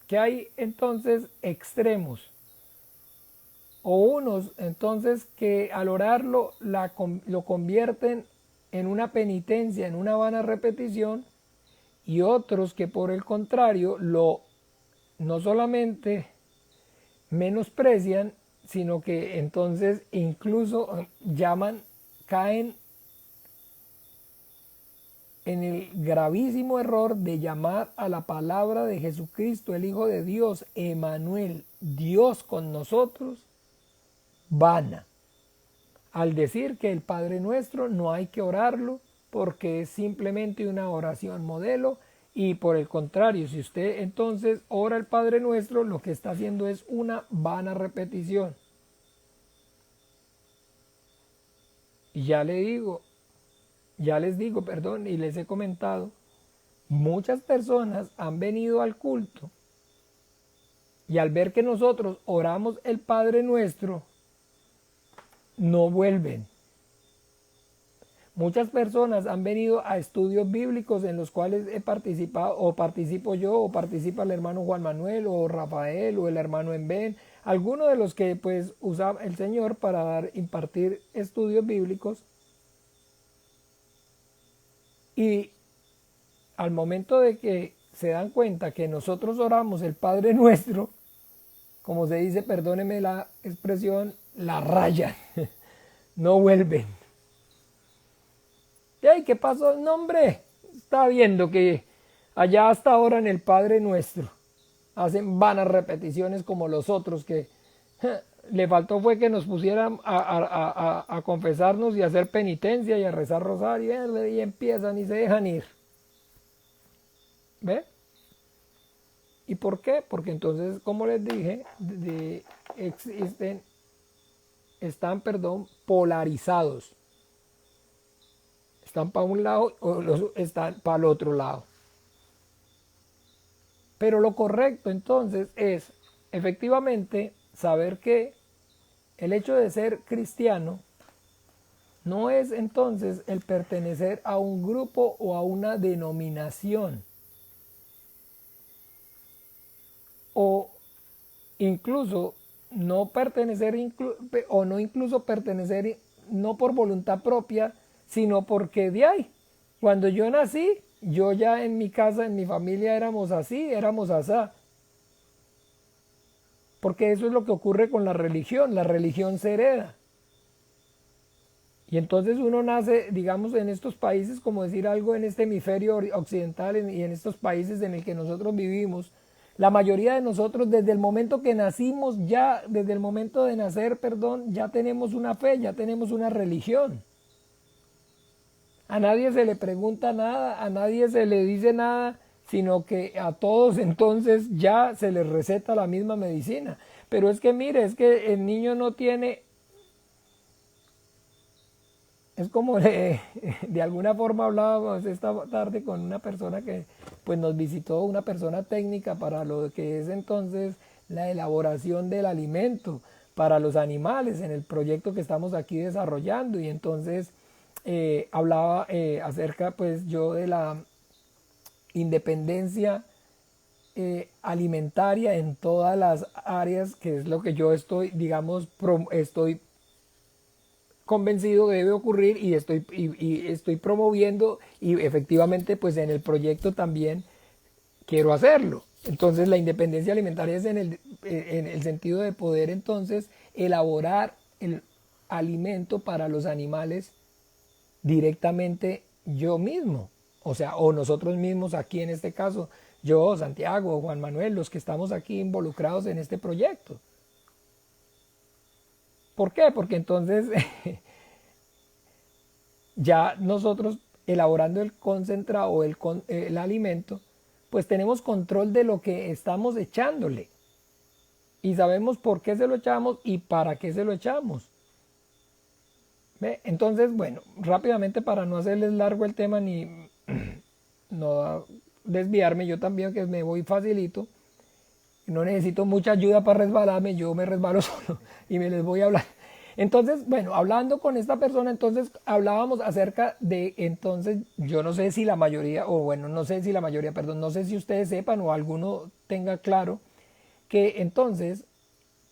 que hay entonces extremos, o unos entonces que al orarlo lo convierten en una penitencia, en una vana repetición, y otros que por el contrario no solamente menosprecian, sino que entonces incluso caen en el gravísimo error de llamar a la palabra de Jesucristo, el Hijo de Dios, Emmanuel, Dios con nosotros, vana, al decir que el Padre Nuestro no hay que orarlo porque es simplemente una oración modelo, y por el contrario, si usted entonces ora el Padre Nuestro, lo que está haciendo es una vana repetición. Y ya les digo, perdón, y les he comentado, muchas personas han venido al culto y al ver que nosotros oramos el Padre Nuestro, no vuelven. Muchas personas han venido a estudios bíblicos en los cuales he participado, o participo yo, o participa el hermano Juan Manuel, o Rafael, o el hermano Enben, alguno de los que pues usa el Señor para impartir estudios bíblicos. Y al momento de que se dan cuenta que nosotros oramos el Padre Nuestro, como se dice, perdóneme la expresión, la rayan, no vuelven. ¿Y qué pasó? No, hombre, está viendo que allá hasta ahora en el Padre Nuestro hacen vanas repeticiones como los otros que le faltó fue que nos pusieran a confesarnos y a hacer penitencia y a rezar rosario y empiezan y se dejan ir. ¿Ve? ¿Y por qué? Porque entonces, como les dije, están polarizados. Están para un lado o están para el otro lado. Pero lo correcto entonces es efectivamente saber que el hecho de ser cristiano no es entonces el pertenecer a un grupo o a una denominación. O incluso no pertenecer, o no incluso pertenecer no por voluntad propia, sino porque de ahí, cuando yo nací, yo ya en mi casa, en mi familia éramos así, éramos asá. Porque eso es lo que ocurre con la religión se hereda. Y entonces uno nace, digamos, en estos países, como decir algo, en este hemisferio occidental y en estos países en el que nosotros vivimos, la mayoría de nosotros desde el momento que nacimos, desde el momento de nacer, ya tenemos una fe, ya tenemos una religión. A nadie se le pregunta nada, a nadie se le dice nada, sino que a todos entonces ya se les receta la misma medicina. Pero es que mire, es que el niño no tiene es como de alguna forma hablábamos esta tarde con una persona que pues nos visitó, una persona técnica para lo que es entonces la elaboración del alimento para los animales en el proyecto que estamos aquí desarrollando. Y entonces hablaba acerca pues yo de la independencia alimentaria en todas las áreas, que es lo que yo estoy, digamos, estoy convencido que debe ocurrir y estoy promoviendo, y efectivamente pues en el proyecto también quiero hacerlo. Entonces la independencia alimentaria es en el sentido de poder entonces elaborar el alimento para los animales directamente yo mismo, o sea, o nosotros mismos aquí en este caso, yo, Santiago, Juan Manuel, los que estamos aquí involucrados en este proyecto. ¿Por qué? Porque entonces ya nosotros elaborando el concentrado o el alimento, pues tenemos control de lo que estamos echándole y sabemos por qué se lo echamos y para qué se lo echamos. ¿Ve? Entonces, bueno, rápidamente para no hacerles largo el tema ni no desviarme, yo también que me voy facilito, no necesito mucha ayuda para resbalarme, yo me resbalo solo y me les voy a hablar. Entonces, bueno, hablando con esta persona, entonces hablábamos acerca de, entonces, yo no sé si la mayoría, o bueno, no sé si la mayoría, perdón, no sé si ustedes sepan o alguno tenga claro que entonces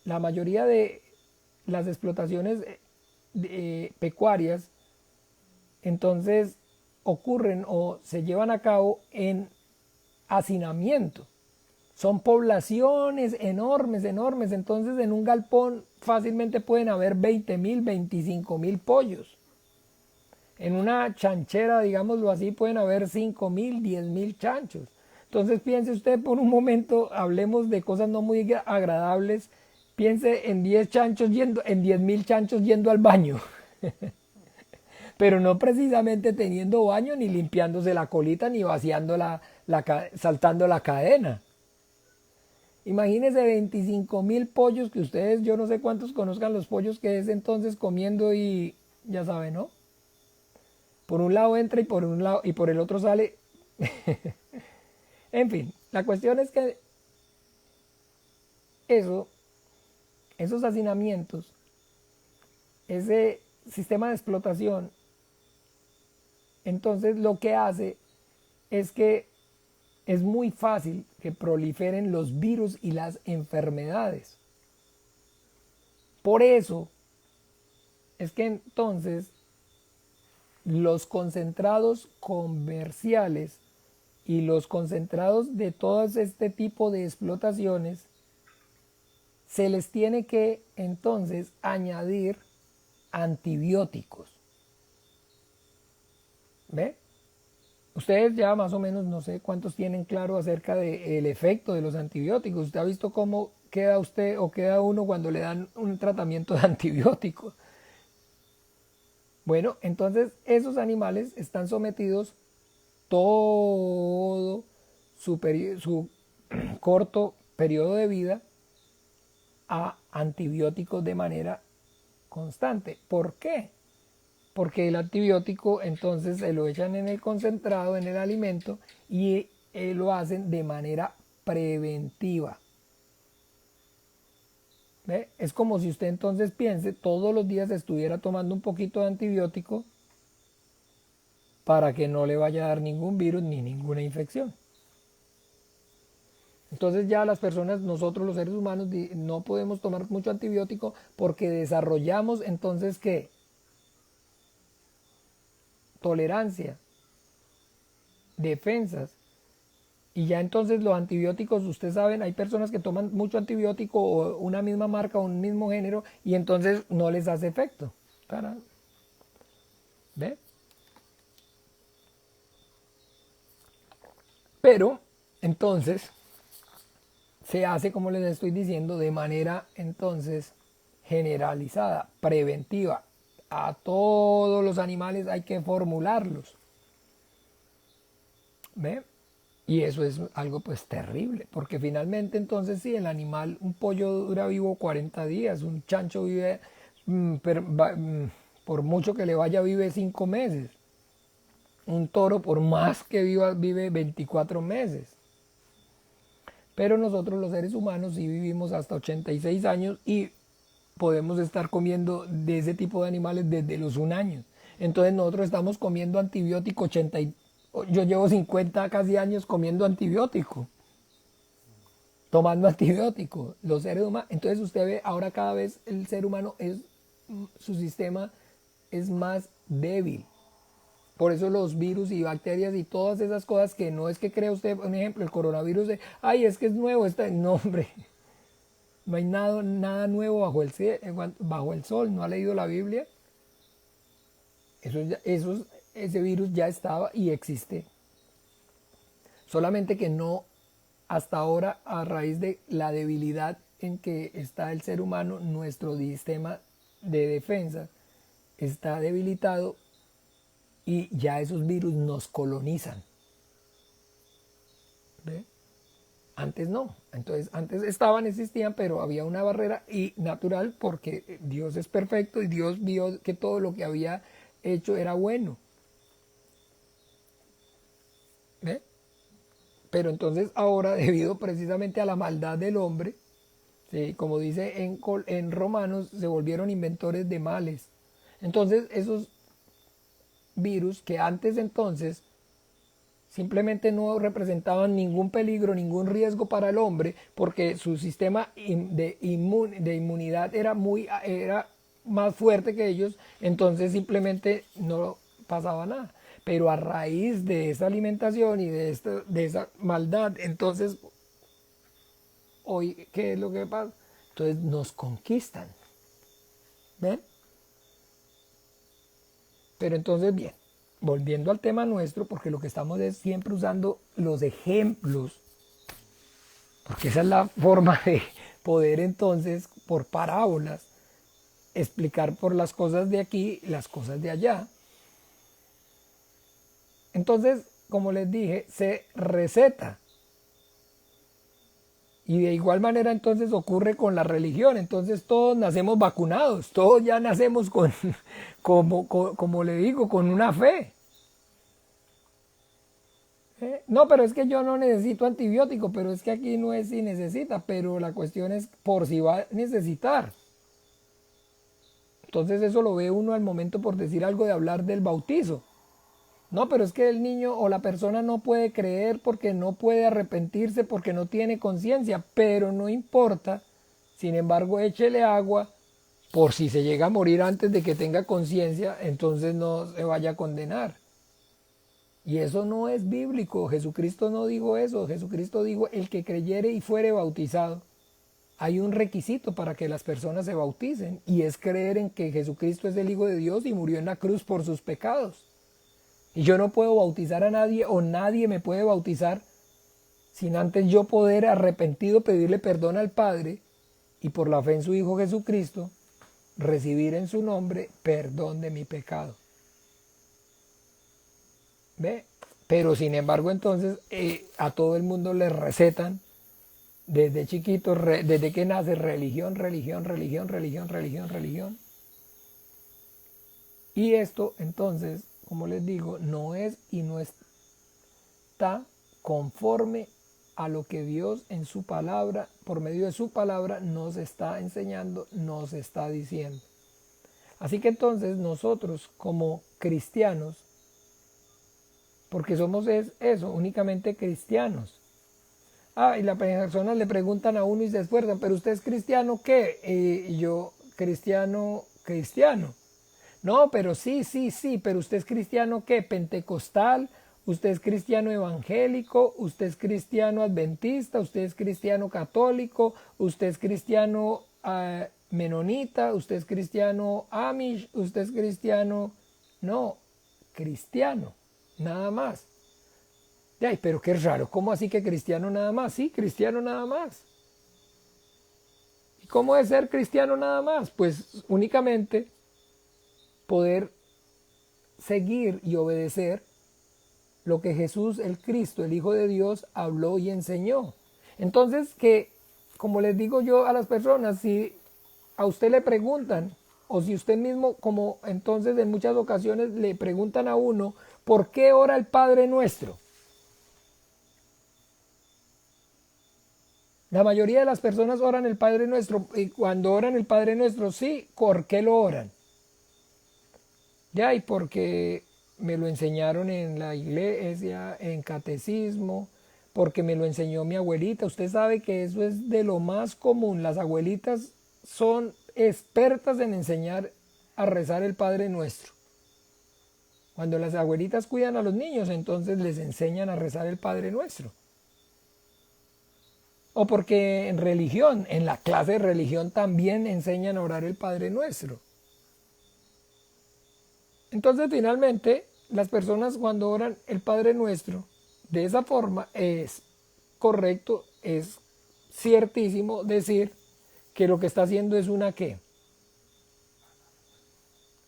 la mayoría de las explotaciones pecuarias, entonces ocurren o se llevan a cabo en hacinamiento. Son poblaciones enormes, enormes. Entonces en un galpón fácilmente pueden haber 20.000, 25.000 pollos. En una chanchera, digámoslo así, pueden haber 5.000, 10.000 chanchos. Entonces piense usted por un momento, hablemos de cosas no muy agradables. Piense en 10 chanchos yendo, en 10.000 chanchos yendo al baño. Pero no precisamente teniendo baño, ni limpiándose la colita, ni vaciando saltando la cadena. Imagínense 25.000 pollos que ustedes, yo no sé cuántos conozcan los pollos que es entonces comiendo y ya saben, ¿no? Por un lado entra y por un lado y por el otro sale. En fin, la cuestión es que esos hacinamientos, ese sistema de explotación, entonces lo que hace es que es muy fácil que proliferen los virus y las enfermedades. Por eso es que entonces los concentrados comerciales y los concentrados de todo este tipo de explotaciones se les tiene que entonces añadir antibióticos. ¿Ve? Ustedes ya más o menos no sé cuántos tienen claro acerca del efecto de los antibióticos. ¿Usted ha visto cómo queda usted o queda uno cuando le dan un tratamiento de antibióticos? Bueno, entonces esos animales están sometidos todo su corto periodo de vida a antibióticos de manera constante. ¿Por qué? Porque el antibiótico entonces se lo echan en el concentrado, en el alimento, y lo hacen de manera preventiva. ¿Ve? Es como si usted entonces piense, todos los días estuviera tomando un poquito de antibiótico para que no le vaya a dar ningún virus ni ninguna infección. Entonces ya las personas, nosotros los seres humanos, no podemos tomar mucho antibiótico porque desarrollamos entonces ¿qué? Tolerancia, defensas. Y ya entonces los antibióticos, ustedes saben, hay personas que toman mucho antibiótico o una misma marca o un mismo género y entonces no les hace efecto. Caramba. ¿Ve? Pero entonces se hace, como les estoy diciendo, de manera entonces generalizada, preventiva. A todos los animales hay que formularlos. ¿Ve? Y eso es algo pues terrible, porque finalmente entonces sí, el animal, un pollo dura vivo 40 días, un chancho vive por mucho que le vaya, vive 5 meses. Un toro, por más que viva, vive 24 meses. Pero nosotros los seres humanos sí vivimos hasta 86 años y podemos estar comiendo de ese tipo de animales desde los 1 año. Entonces nosotros estamos comiendo antibiótico yo llevo 50 casi años comiendo antibiótico, tomando antibiótico, los seres humanos. Entonces usted ve, ahora cada vez el ser humano su sistema es más débil. Por eso los virus y bacterias y todas esas cosas que no es que crea usted, un ejemplo, el coronavirus, ay, es que es nuevo, no, hombre, no hay nada nuevo bajo el sol, ¿no ha leído la Biblia? Ese virus ya estaba y existe. Solamente que no, hasta ahora, a raíz de la debilidad en que está el ser humano, nuestro sistema de defensa está debilitado y ya esos virus nos colonizan. ¿Ve? Antes no. Entonces, antes existían, pero había una barrera y natural porque Dios es perfecto y Dios vio que todo lo que había hecho era bueno. ¿Ve? Pero entonces ahora, debido precisamente a la maldad del hombre, ¿sí? Como dice en Romanos, se volvieron inventores de males. Entonces esos virus que antes entonces simplemente no representaban ningún peligro, ningún riesgo para el hombre, porque su sistema de inmunidad era más fuerte que ellos, entonces simplemente no pasaba nada. Pero a raíz de esa alimentación y de esa maldad, entonces, hoy, ¿qué es lo que pasa? Entonces nos conquistan. ¿Ven? Pero entonces, bien, volviendo al tema nuestro, porque lo que estamos es siempre usando los ejemplos, porque esa es la forma de poder entonces, por parábolas, explicar por las cosas de aquí, las cosas de allá. Entonces, como les dije, se receta. Y de igual manera entonces ocurre con la religión. Entonces todos nacemos vacunados, todos ya nacemos como le digo, con una fe. No, pero es que yo no necesito antibiótico, pero es que aquí no es si necesita, pero la cuestión es por si va a necesitar. Entonces eso lo ve uno al momento, por decir algo, de hablar del bautizo. No, pero es que el niño o la persona no puede creer porque no puede arrepentirse, porque no tiene conciencia, pero no importa. Sin embargo, échele agua por si se llega a morir antes de que tenga conciencia, entonces no se vaya a condenar. Y eso no es bíblico. Jesucristo no dijo eso. Jesucristo dijo, el que creyere y fuere bautizado. Hay un requisito para que las personas se bauticen y es creer en que Jesucristo es el Hijo de Dios y murió en la cruz por sus pecados. Y yo no puedo bautizar a nadie o nadie me puede bautizar sin antes yo poder arrepentido pedirle perdón al Padre y por la fe en su Hijo Jesucristo recibir en su nombre perdón de mi pecado. ¿Ve? Pero sin embargo entonces a todo el mundo le recetan desde chiquito, desde que nace, religión. Y esto entonces, como les digo, no es y no está conforme a lo que Dios en su palabra, por medio de su palabra, nos está enseñando, nos está diciendo. Así que entonces nosotros como cristianos, porque somos eso, únicamente cristianos. Y las personas le preguntan a uno y se esfuerzan, pero usted es cristiano, ¿qué? Y yo, cristiano. No, pero sí, pero usted es cristiano, ¿qué? Pentecostal, usted es cristiano evangélico, usted es cristiano adventista, usted es cristiano católico, usted es cristiano menonita, usted es cristiano amish, usted es cristiano. No, cristiano, nada más. Ay, pero qué raro, ¿cómo así que cristiano nada más? Sí, cristiano nada más. ¿Y cómo es ser cristiano nada más? Pues únicamente poder seguir y obedecer lo que Jesús, el Cristo, el Hijo de Dios, habló y enseñó. Entonces, que, como les digo yo a las personas, si a usted le preguntan, O si usted mismo, como entonces en muchas ocasiones le preguntan a uno, ¿por qué ora el Padre Nuestro? La mayoría de las personas oran el Padre Nuestro, y cuando oran el Padre Nuestro, sí, ¿por qué lo oran? Ya, y porque me lo enseñaron en la iglesia, en catecismo, porque me lo enseñó mi abuelita. Usted sabe que eso es de lo más común. Las abuelitas son expertas en enseñar a rezar el Padre Nuestro. Cuando las abuelitas cuidan a los niños, entonces les enseñan a rezar el Padre Nuestro. O porque en religión, en la clase de religión también enseñan a orar el Padre Nuestro. Entonces finalmente las personas cuando oran el Padre Nuestro de esa forma es correcto, es ciertísimo decir que lo que está haciendo es una ¿qué?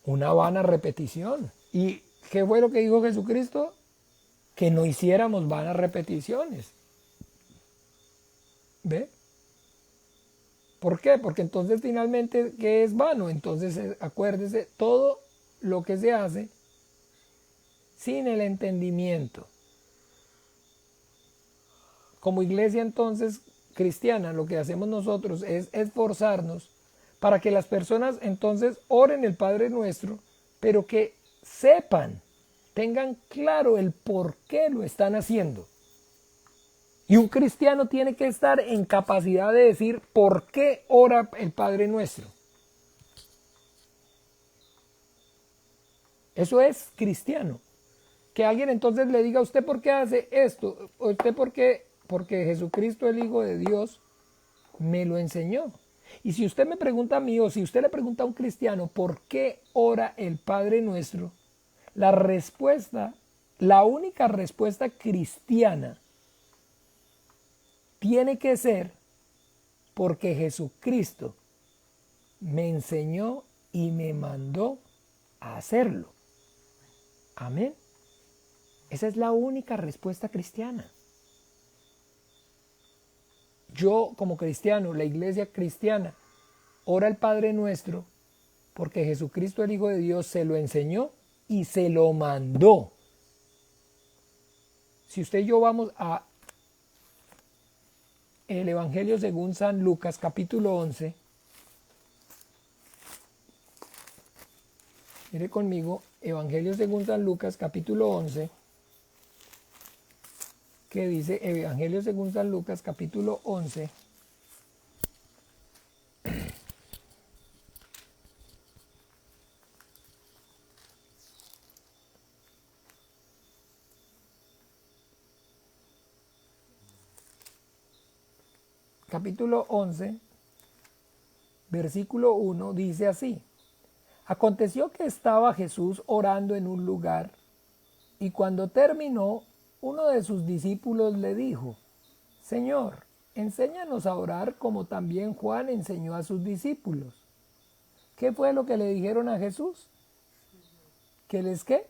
Una vana repetición. ¿Y qué fue lo que dijo Jesucristo? Que no hiciéramos vanas repeticiones. ¿Ve? ¿Por qué? Porque entonces finalmente, ¿qué es vano? Entonces acuérdese, todo lo que se hace sin el entendimiento. Como iglesia entonces cristiana, lo que hacemos nosotros es esforzarnos para que las personas entonces oren el Padre Nuestro, pero que sepan, tengan claro el por qué lo están haciendo. Y un cristiano tiene que estar en capacidad de decir por qué ora el Padre Nuestro. Eso es cristiano. Que alguien entonces le diga, ¿usted por qué hace esto? ¿Usted por qué? Porque Jesucristo, el Hijo de Dios, me lo enseñó. Y si usted me pregunta a mí, o si usted le pregunta a un cristiano, ¿por qué ora el Padre Nuestro? La respuesta, la única respuesta cristiana, tiene que ser porque Jesucristo me enseñó y me mandó a hacerlo. Amén. Esa es la única respuesta cristiana. Yo como cristiano, la iglesia cristiana, ora el Padre Nuestro porque Jesucristo el Hijo de Dios se lo enseñó y se lo mandó. Si usted y yo vamos a el Evangelio según San Lucas capítulo 11, mire conmigo, Evangelio según San Lucas capítulo 11, que dice Evangelio según San Lucas capítulo 11, capítulo 11, versículo 1, dice así: Aconteció que estaba Jesús orando en un lugar, y cuando terminó, uno de sus discípulos le dijo: Señor, enséñanos a orar como también Juan enseñó a sus discípulos. ¿Qué fue lo que le dijeron a Jesús? ¿Que les qué?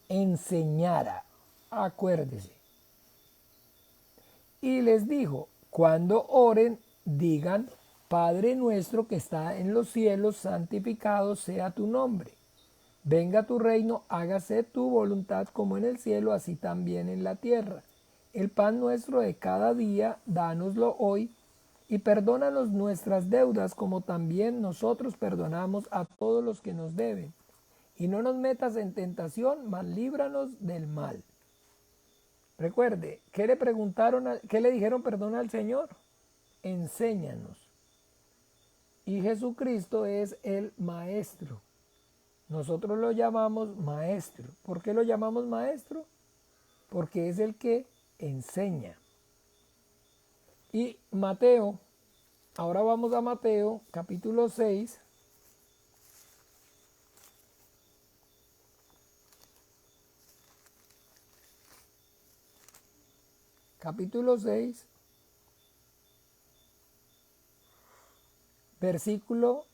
Enseñara. Acuérdese. Y les dijo: cuando oren, digan: Padre nuestro que está en los cielos, santificado sea tu nombre. Venga tu reino, hágase tu voluntad como en el cielo, así también en la tierra. El pan nuestro de cada día, dánoslo hoy, y perdónanos nuestras deudas como también nosotros perdonamos a todos los que nos deben. Y no nos metas en tentación, mas líbranos del mal. Recuerde, ¿qué le preguntaron, qué le dijeron perdón al Señor? Enséñanos. Y Jesucristo es el Maestro. Nosotros lo llamamos Maestro. ¿Por qué lo llamamos Maestro? Porque es el que enseña. Y Mateo, ahora vamos a Mateo, capítulo 6. Capítulo 6, versículo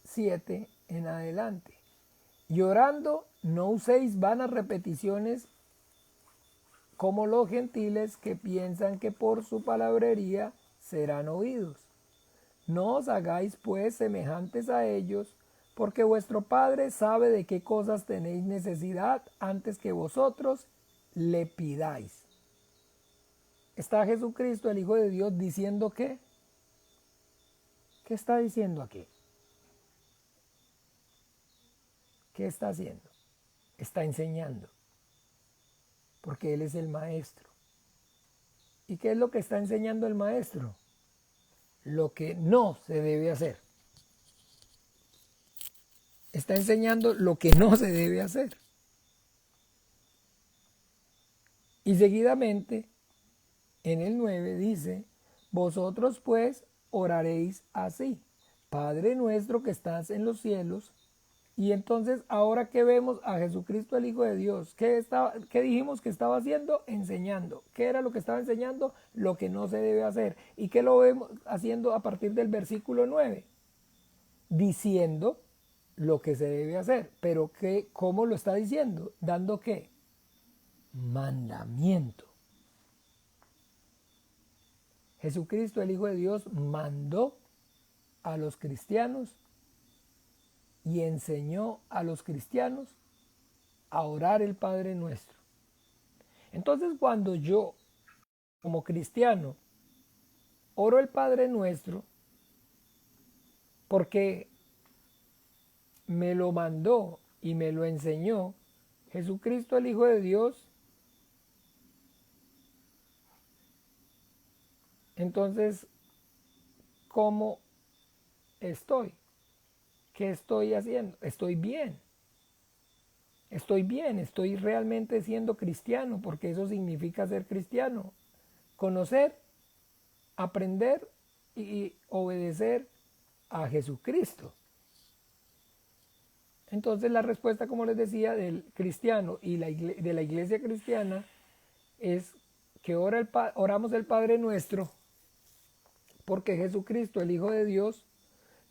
7 en adelante. Y orando, no uséis vanas repeticiones como los gentiles que piensan que por su palabrería serán oídos. No os hagáis pues semejantes a ellos, porque vuestro Padre sabe de qué cosas tenéis necesidad antes que vosotros le pidáis. Está Jesucristo, el Hijo de Dios, diciendo ¿qué? ¿Qué está diciendo aquí? ¿Qué está haciendo? Está enseñando, porque Él es el Maestro. ¿Y qué es lo que está enseñando el Maestro? Lo que no se debe hacer. Está enseñando lo que no se debe hacer. Y seguidamente, en el 9 dice, vosotros pues oraréis así, Padre nuestro que estás en los cielos. Y entonces, ahora que vemos a Jesucristo el Hijo de Dios, ¿qué dijimos que estaba haciendo? Enseñando. ¿Qué era lo que estaba enseñando? Lo que no se debe hacer. ¿Y qué lo vemos haciendo a partir del versículo 9? Diciendo lo que se debe hacer. Pero ¿cómo lo está diciendo? ¿Dando qué? Mandamiento. Jesucristo, el Hijo de Dios, mandó a los cristianos y enseñó a los cristianos a orar el Padre Nuestro. Entonces, cuando yo, como cristiano, oro el Padre Nuestro, porque me lo mandó y me lo enseñó Jesucristo, el Hijo de Dios, entonces, ¿cómo estoy? ¿Qué estoy haciendo? Estoy bien. Estoy bien, estoy realmente siendo cristiano, porque eso significa ser cristiano. Conocer, aprender y obedecer a Jesucristo. Entonces la respuesta, como les decía, del cristiano y de la iglesia cristiana es que oramos el Padre Nuestro, porque Jesucristo, el Hijo de Dios,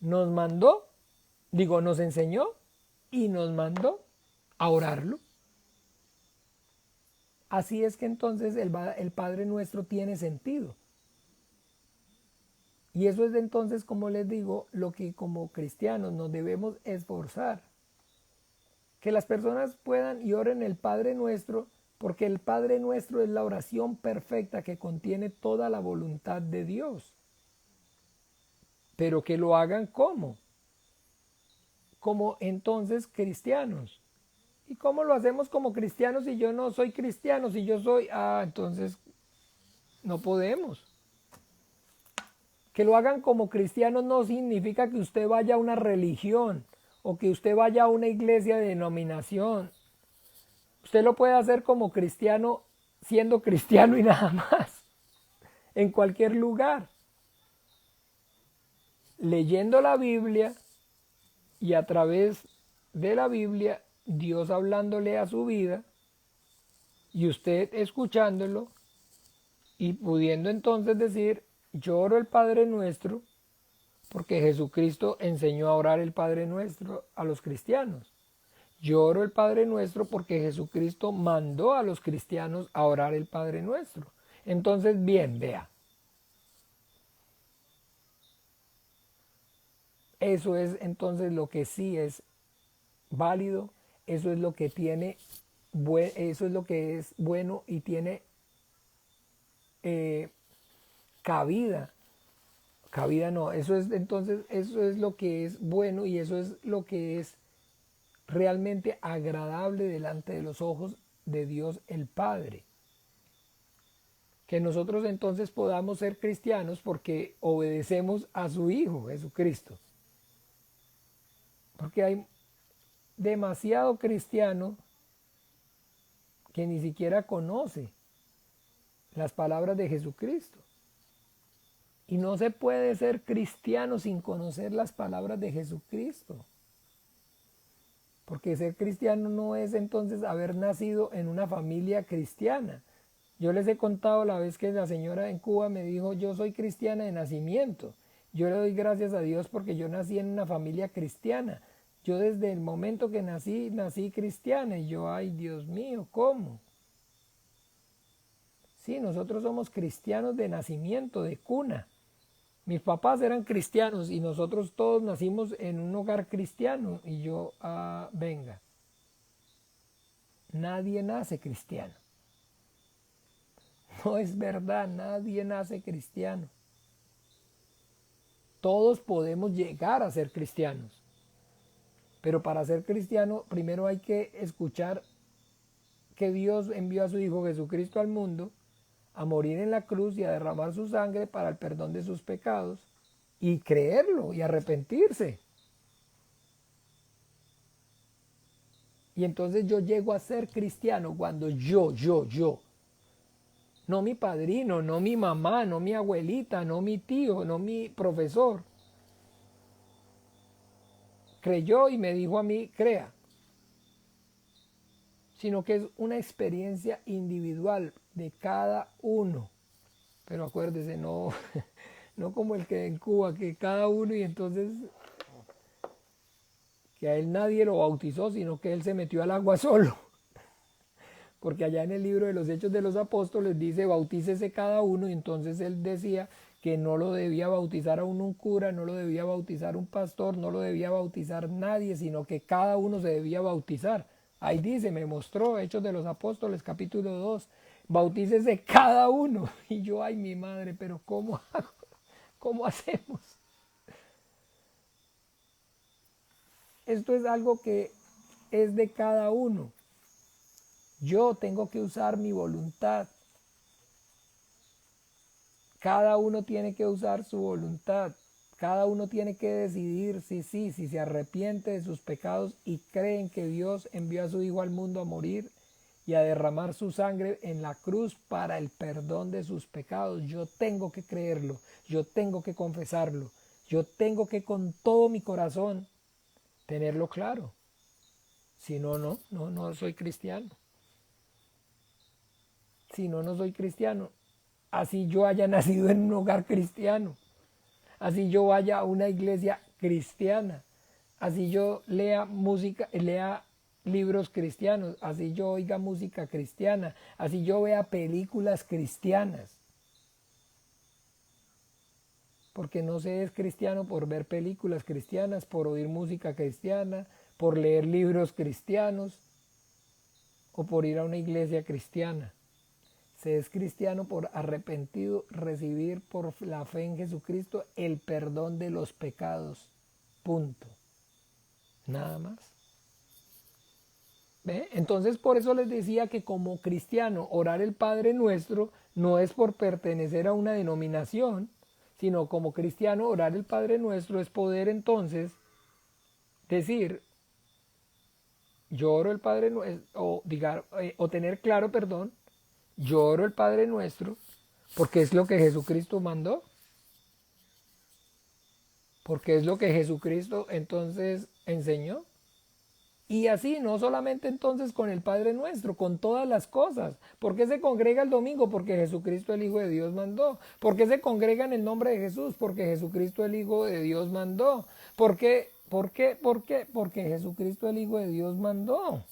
nos mandó, nos enseñó y nos mandó a orarlo. Así es que entonces el Padre Nuestro tiene sentido. Y eso es entonces, como les digo, lo que como cristianos nos debemos esforzar. Que las personas puedan y oren el Padre Nuestro, porque el Padre Nuestro es la oración perfecta que contiene toda la voluntad de Dios. Pero que lo hagan ¿cómo? Como entonces cristianos. ¿Y cómo lo hacemos como cristianos si yo no soy cristiano? Si yo soy, entonces no podemos. Que lo hagan como cristianos no significa que usted vaya a una religión o que usted vaya a una iglesia de denominación. Usted lo puede hacer como cristiano siendo cristiano y nada más, en cualquier lugar, leyendo la Biblia y a través de la Biblia Dios hablándole a su vida y usted escuchándolo y pudiendo entonces decir, yo oro el Padre Nuestro porque Jesucristo enseñó a orar el Padre Nuestro a los cristianos. Yo oro el Padre Nuestro porque Jesucristo mandó a los cristianos a orar el Padre Nuestro. Entonces, bien, vea. Eso es entonces lo que sí es válido, eso es lo que tiene, eso es lo que es bueno y tiene cabida. Cabida no, eso es entonces, eso es lo que es bueno y eso es lo que es realmente agradable delante de los ojos de Dios el Padre. Que nosotros entonces podamos ser cristianos porque obedecemos a su Hijo Jesucristo. Porque hay demasiado cristiano que ni siquiera conoce las palabras de Jesucristo. Y no se puede ser cristiano sin conocer las palabras de Jesucristo. Porque ser cristiano no es entonces haber nacido en una familia cristiana. Yo les he contado la vez que la señora en Cuba me dijo, yo soy cristiana de nacimiento. Yo le doy gracias a Dios porque yo nací en una familia cristiana. Yo desde el momento que nací cristiana. Y yo, ay Dios mío, ¿cómo? Sí, nosotros somos cristianos de nacimiento, de cuna. Mis papás eran cristianos y nosotros todos nacimos en un hogar cristiano. Y yo, venga, nadie nace cristiano. No es verdad, nadie nace cristiano. Todos podemos llegar a ser cristianos. Pero para ser cristiano, primero hay que escuchar que Dios envió a su Hijo Jesucristo al mundo a morir en la cruz y a derramar su sangre para el perdón de sus pecados, y creerlo y arrepentirse. Y entonces yo llego a ser cristiano cuando yo, no mi padrino, no mi mamá, no mi abuelita, no mi tío, no mi profesor, creyó y me dijo a mí, crea, sino que es una experiencia individual de cada uno. Pero acuérdese, no, no como el que en Cuba, que cada uno, y entonces que a él nadie lo bautizó, sino que él se metió al agua solo. Porque allá en el libro de los Hechos de los Apóstoles dice, bautícese cada uno, y entonces él decía que no lo debía bautizar a un cura, no lo debía bautizar un pastor, no lo debía bautizar nadie, sino que cada uno se debía bautizar. Ahí dice, me mostró Hechos de los Apóstoles, capítulo 2, bautícese cada uno. Y yo, ay mi madre, pero ¿cómo hago? ¿Cómo hacemos? Esto es algo que es de cada uno. Yo tengo que usar mi voluntad. Cada uno tiene que usar su voluntad. Cada uno tiene que decidir si se arrepiente de sus pecados y cree en que Dios envió a su Hijo al mundo a morir y a derramar su sangre en la cruz para el perdón de sus pecados. Yo tengo que creerlo, yo tengo que confesarlo, yo tengo que con todo mi corazón tenerlo claro. Si no, no soy cristiano. Si no, no soy cristiano. Así yo haya nacido en un hogar cristiano, así yo vaya a una iglesia cristiana, así yo lea música, lea libros cristianos, así yo oiga música cristiana, así yo vea películas cristianas. Porque no se es cristiano por ver películas cristianas, por oír música cristiana, por leer libros cristianos o por ir a una iglesia cristiana. Se es cristiano por arrepentido, recibir por la fe en Jesucristo el perdón de los pecados. Punto. Nada más. ¿Ve? Entonces por eso les decía que como cristiano orar el Padre Nuestro no es por pertenecer a una denominación, sino como cristiano orar el Padre Nuestro es poder entonces decir, yo oro el Padre Nuestro, o tener claro, perdón, yo oro el Padre Nuestro porque es lo que Jesucristo mandó, porque es lo que Jesucristo entonces enseñó. Y así, no solamente entonces con el Padre Nuestro, con todas las cosas. ¿Por qué se congrega el domingo? Porque Jesucristo el Hijo de Dios mandó. ¿Por qué se congrega en el nombre de Jesús? Porque Jesucristo el Hijo de Dios mandó. ¿Por qué? ¿Por qué? ¿Por qué? Porque Jesucristo el Hijo de Dios mandó.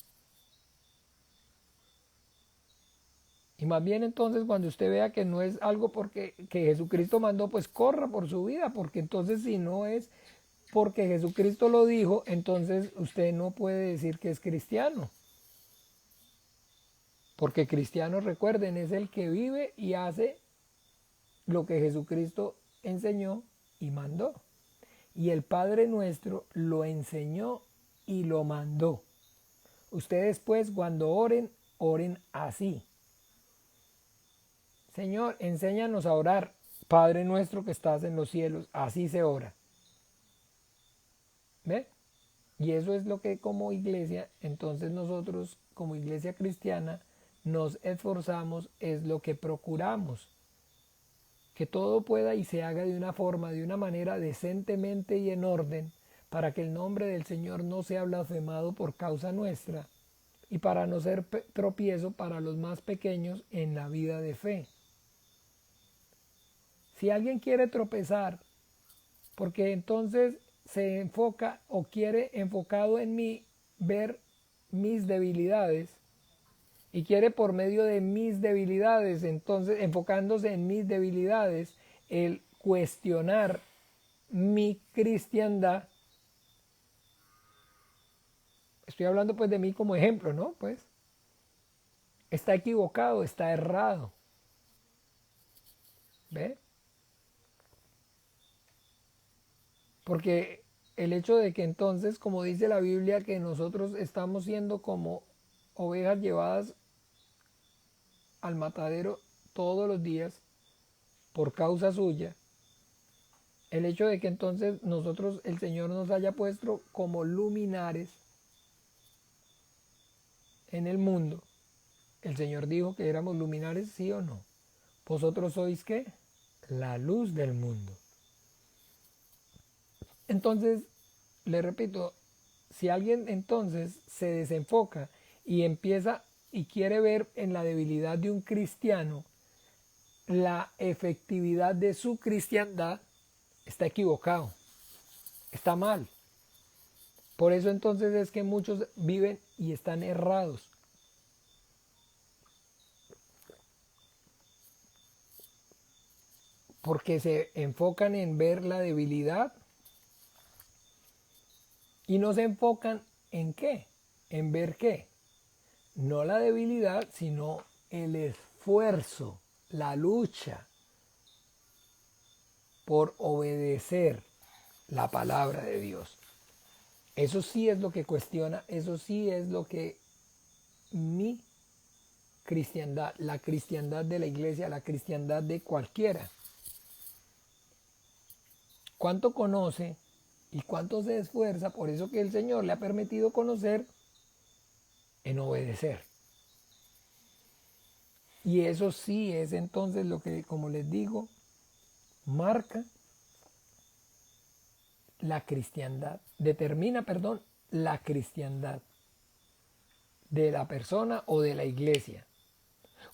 Y más bien entonces cuando usted vea que no es algo porque que Jesucristo mandó, pues corra por su vida, porque entonces si no es porque Jesucristo lo dijo, entonces usted no puede decir que es cristiano. Porque cristiano, recuerden, es el que vive y hace lo que Jesucristo enseñó y mandó. Y el Padre Nuestro lo enseñó y lo mandó. Ustedes pues cuando oren, oren así. Señor, enséñanos a orar. Padre nuestro que estás en los cielos, así se ora. ¿Ve? Y eso es lo que como iglesia, entonces nosotros como iglesia cristiana nos esforzamos, es lo que procuramos. Que todo pueda y se haga de una forma, de una manera decentemente y en orden, para que el nombre del Señor no sea blasfemado por causa nuestra y para no ser tropiezo para los más pequeños en la vida de fe. Si alguien quiere tropezar, porque entonces se enfoca o quiere enfocado en mí ver mis debilidades y quiere por medio de mis debilidades, entonces enfocándose en mis debilidades, el cuestionar mi cristiandad, estoy hablando pues de mí como ejemplo, ¿no? Pues está equivocado, está errado. ¿Ve? Porque el hecho de que entonces, como dice la Biblia, que nosotros estamos siendo como ovejas llevadas al matadero todos los días por causa suya, el hecho de que entonces nosotros, el Señor nos haya puesto como luminares en el mundo, el Señor dijo que éramos luminares, sí o no. ¿Vosotros sois qué? La luz del mundo. Entonces, le repito, si alguien entonces se desenfoca y empieza y quiere ver en la debilidad de un cristiano la efectividad de su cristiandad, está equivocado, está mal. Por eso entonces es que muchos viven y están errados. Porque se enfocan en ver la debilidad y no se enfocan en qué, en ver qué. No la debilidad, sino el esfuerzo, la lucha por obedecer la palabra de Dios. Eso sí es lo que cuestiona, eso sí es lo que mi cristiandad, la cristiandad de la iglesia, la cristiandad de cualquiera. ¿Cuánto conoce y cuánto se esfuerza? Por eso que el Señor le ha permitido conocer en obedecer. Y eso sí es entonces lo que, como les digo, marca la cristiandad, determina, perdón, la cristiandad de la persona o de la iglesia.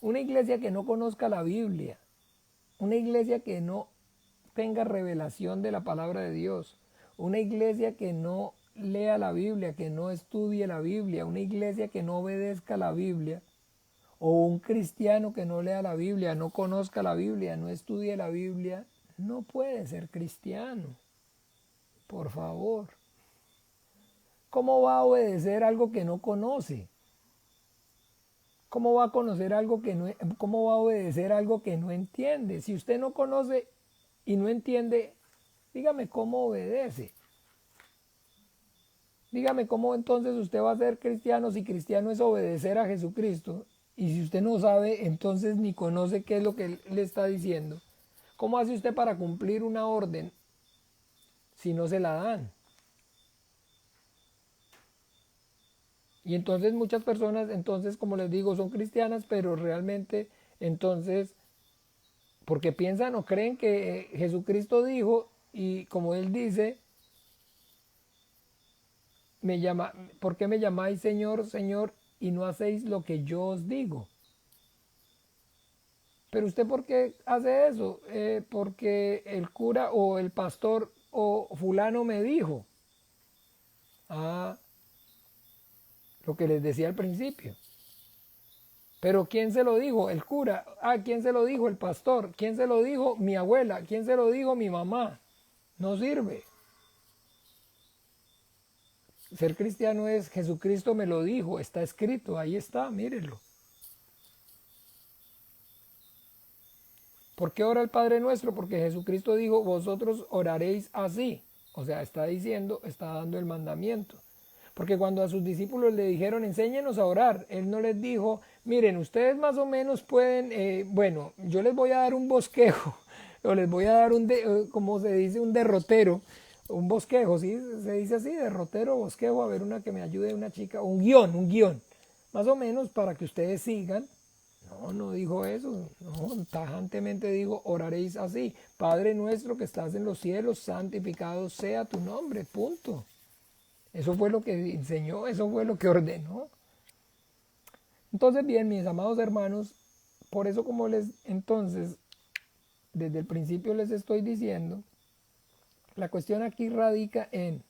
Una iglesia que no conozca la Biblia, una iglesia que no tenga revelación de la palabra de Dios, una iglesia que no lea la Biblia, que no estudie la Biblia, una iglesia que no obedezca la Biblia, o un cristiano que no lea la Biblia, no conozca la Biblia, no estudie la Biblia, no puede ser cristiano. Por favor. ¿Cómo va a obedecer algo que no conoce? ¿Cómo va a conocer algo que no, cómo va a obedecer algo que no entiende? Si usted no conoce y no entiende, dígame cómo obedece. Dígame cómo entonces usted va a ser cristiano si cristiano es obedecer a Jesucristo. Y si usted no sabe, entonces ni conoce qué es lo que él le está diciendo. ¿Cómo hace usted para cumplir una orden si no se la dan? Y entonces muchas personas, entonces como les digo, son cristianas, pero realmente entonces, porque piensan o creen que Jesucristo dijo, y como él dice, ¿por qué me llamáis Señor, Señor, y no hacéis lo que yo os digo? Pero usted, ¿por qué hace eso? Porque el cura o el pastor o fulano me dijo. Ah, lo que les decía al principio. Pero ¿quién se lo dijo? El cura. Ah, ¿quién se lo dijo? El pastor. ¿Quién se lo dijo? Mi abuela. ¿Quién se lo dijo? Mi mamá. No sirve. Ser cristiano es Jesucristo me lo dijo, está escrito, ahí está, mírenlo. ¿Por qué ora el Padre Nuestro? Porque Jesucristo dijo, vosotros oraréis así. O sea, está diciendo, está dando el mandamiento. Porque cuando a sus discípulos le dijeron, enséñenos a orar, Él no les dijo, miren, ustedes más o menos pueden, bueno, yo les voy a dar un bosquejo, o les voy a dar como se dice, un derrotero, un bosquejo, ¿sí? Se dice así, derrotero, bosquejo, a ver una que me ayude, una chica, un guión, más o menos para que ustedes sigan. No, no dijo eso, no, tajantemente dijo, oraréis así, Padre nuestro que estás en los cielos, santificado sea tu nombre, punto. Eso fue lo que enseñó, eso fue lo que ordenó. Entonces, bien, mis amados hermanos, por eso como entonces, desde el principio les estoy diciendo, la cuestión aquí radica en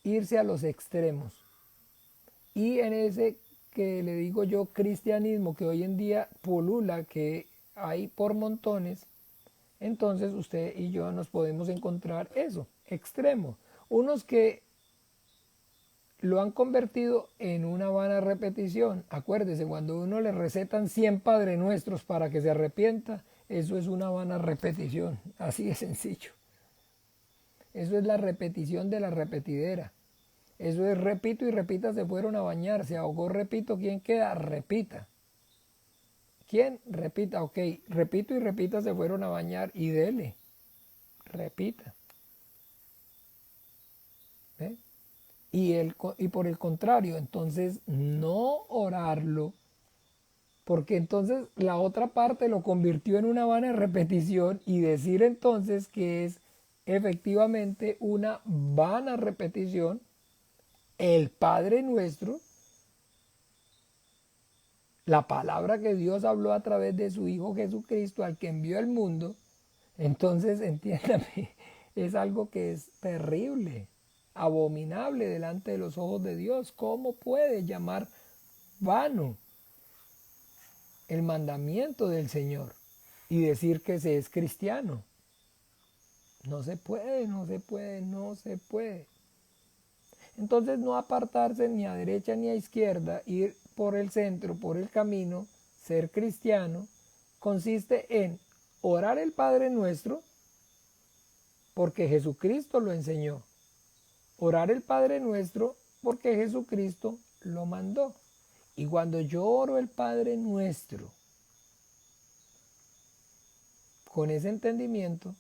irse a los extremos. Y en ese que le digo yo cristianismo que hoy en día pulula, que hay por montones, entonces usted y yo nos podemos encontrar eso, extremo. Unos que lo han convertido en una vana repetición. Acuérdese, cuando uno le recetan 100 Padre Nuestros para que se arrepienta, eso es una vana repetición, así de sencillo. Eso es la repetición de la repetidera. Eso es repito y repita, se fueron a bañar, se ahogó, repito, ¿quién queda? Repita. ¿Quién? Repita, ok, repito y repita, se fueron a bañar y dele, repita. ¿Ve? Y por el contrario, entonces no orarlo, porque entonces la otra parte lo convirtió en una vana repetición y decir entonces que es efectivamente una vana repetición, el Padre Nuestro, la palabra que Dios habló a través de su Hijo Jesucristo al que envió al mundo, entonces entiéndame, es algo que es terrible, abominable delante de los ojos de Dios. ¿Cómo puede llamar vano el mandamiento del Señor y decir que se es cristiano? No se puede, no se puede, no se puede. Entonces no apartarse ni a derecha ni a izquierda, ir por el centro, por el camino, ser cristiano, consiste en orar el Padre Nuestro, porque Jesucristo lo enseñó. Orar el Padre Nuestro, porque Jesucristo lo mandó. Y cuando yo oro el Padre Nuestro, con ese entendimiento,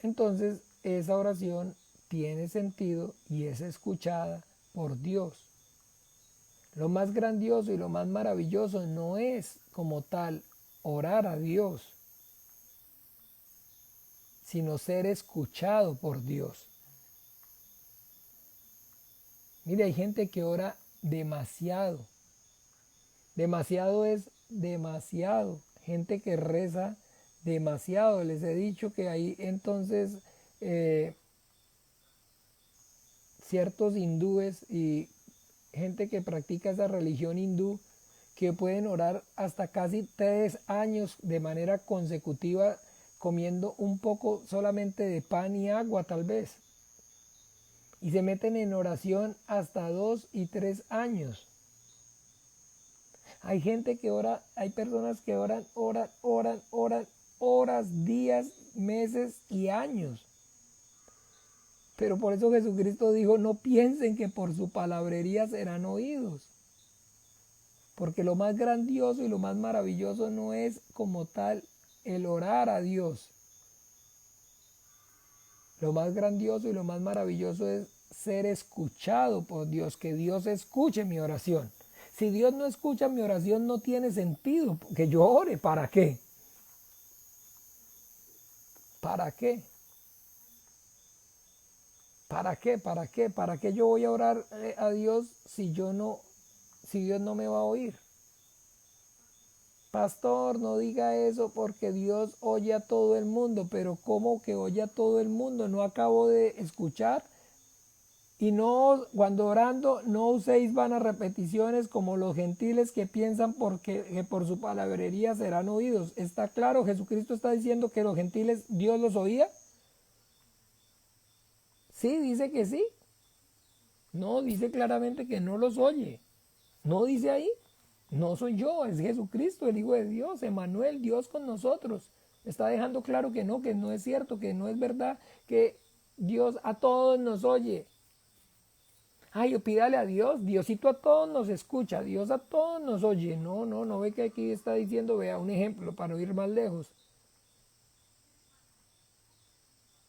entonces esa oración tiene sentido y es escuchada por Dios. Lo más grandioso y lo más maravilloso no es como tal orar a Dios, sino ser escuchado por Dios. Mire, hay gente que ora demasiado. Demasiado es demasiado. Gente que reza demasiado. Les he dicho que hay entonces ciertos hindúes y gente que practica esa religión hindú que pueden orar hasta casi 3 años de manera consecutiva comiendo un poco solamente de pan y agua tal vez. Y se meten en oración hasta 2 y 3 años. Hay gente que ora, hay personas que oran horas, días, meses y años. Pero por eso Jesucristo dijo, no piensen que por su palabrería serán oídos. Porque lo más grandioso y lo más maravilloso no es como tal el orar a Dios. Lo más grandioso y lo más maravilloso es ser escuchado por Dios, que Dios escuche mi oración. Si Dios no escucha mi oración, no tiene sentido que yo ore. ¿Para qué? ¿Para qué? ¿Para qué? ¿Para qué? ¿Para qué yo voy a orar a Dios si Dios no me va a oír? Pastor, no diga eso porque Dios oye a todo el mundo, pero ¿cómo que oye a todo el mundo? No acabo de escuchar. Y no, cuando orando, no uséis vanas repeticiones como los gentiles que piensan que por su palabrería serán oídos. ¿Está claro? Jesucristo está diciendo que los gentiles Dios los oía. Sí, dice que sí. No, dice claramente que no los oye. No dice ahí. No soy yo, es Jesucristo, el Hijo de Dios, Emmanuel, Dios con nosotros. Está dejando claro que no es cierto, que no es verdad, que Dios a todos nos oye. Ay, pídale a Dios, Diosito a todos nos escucha, Dios a todos nos oye. No ve que aquí está diciendo, vea un ejemplo para no ir más lejos.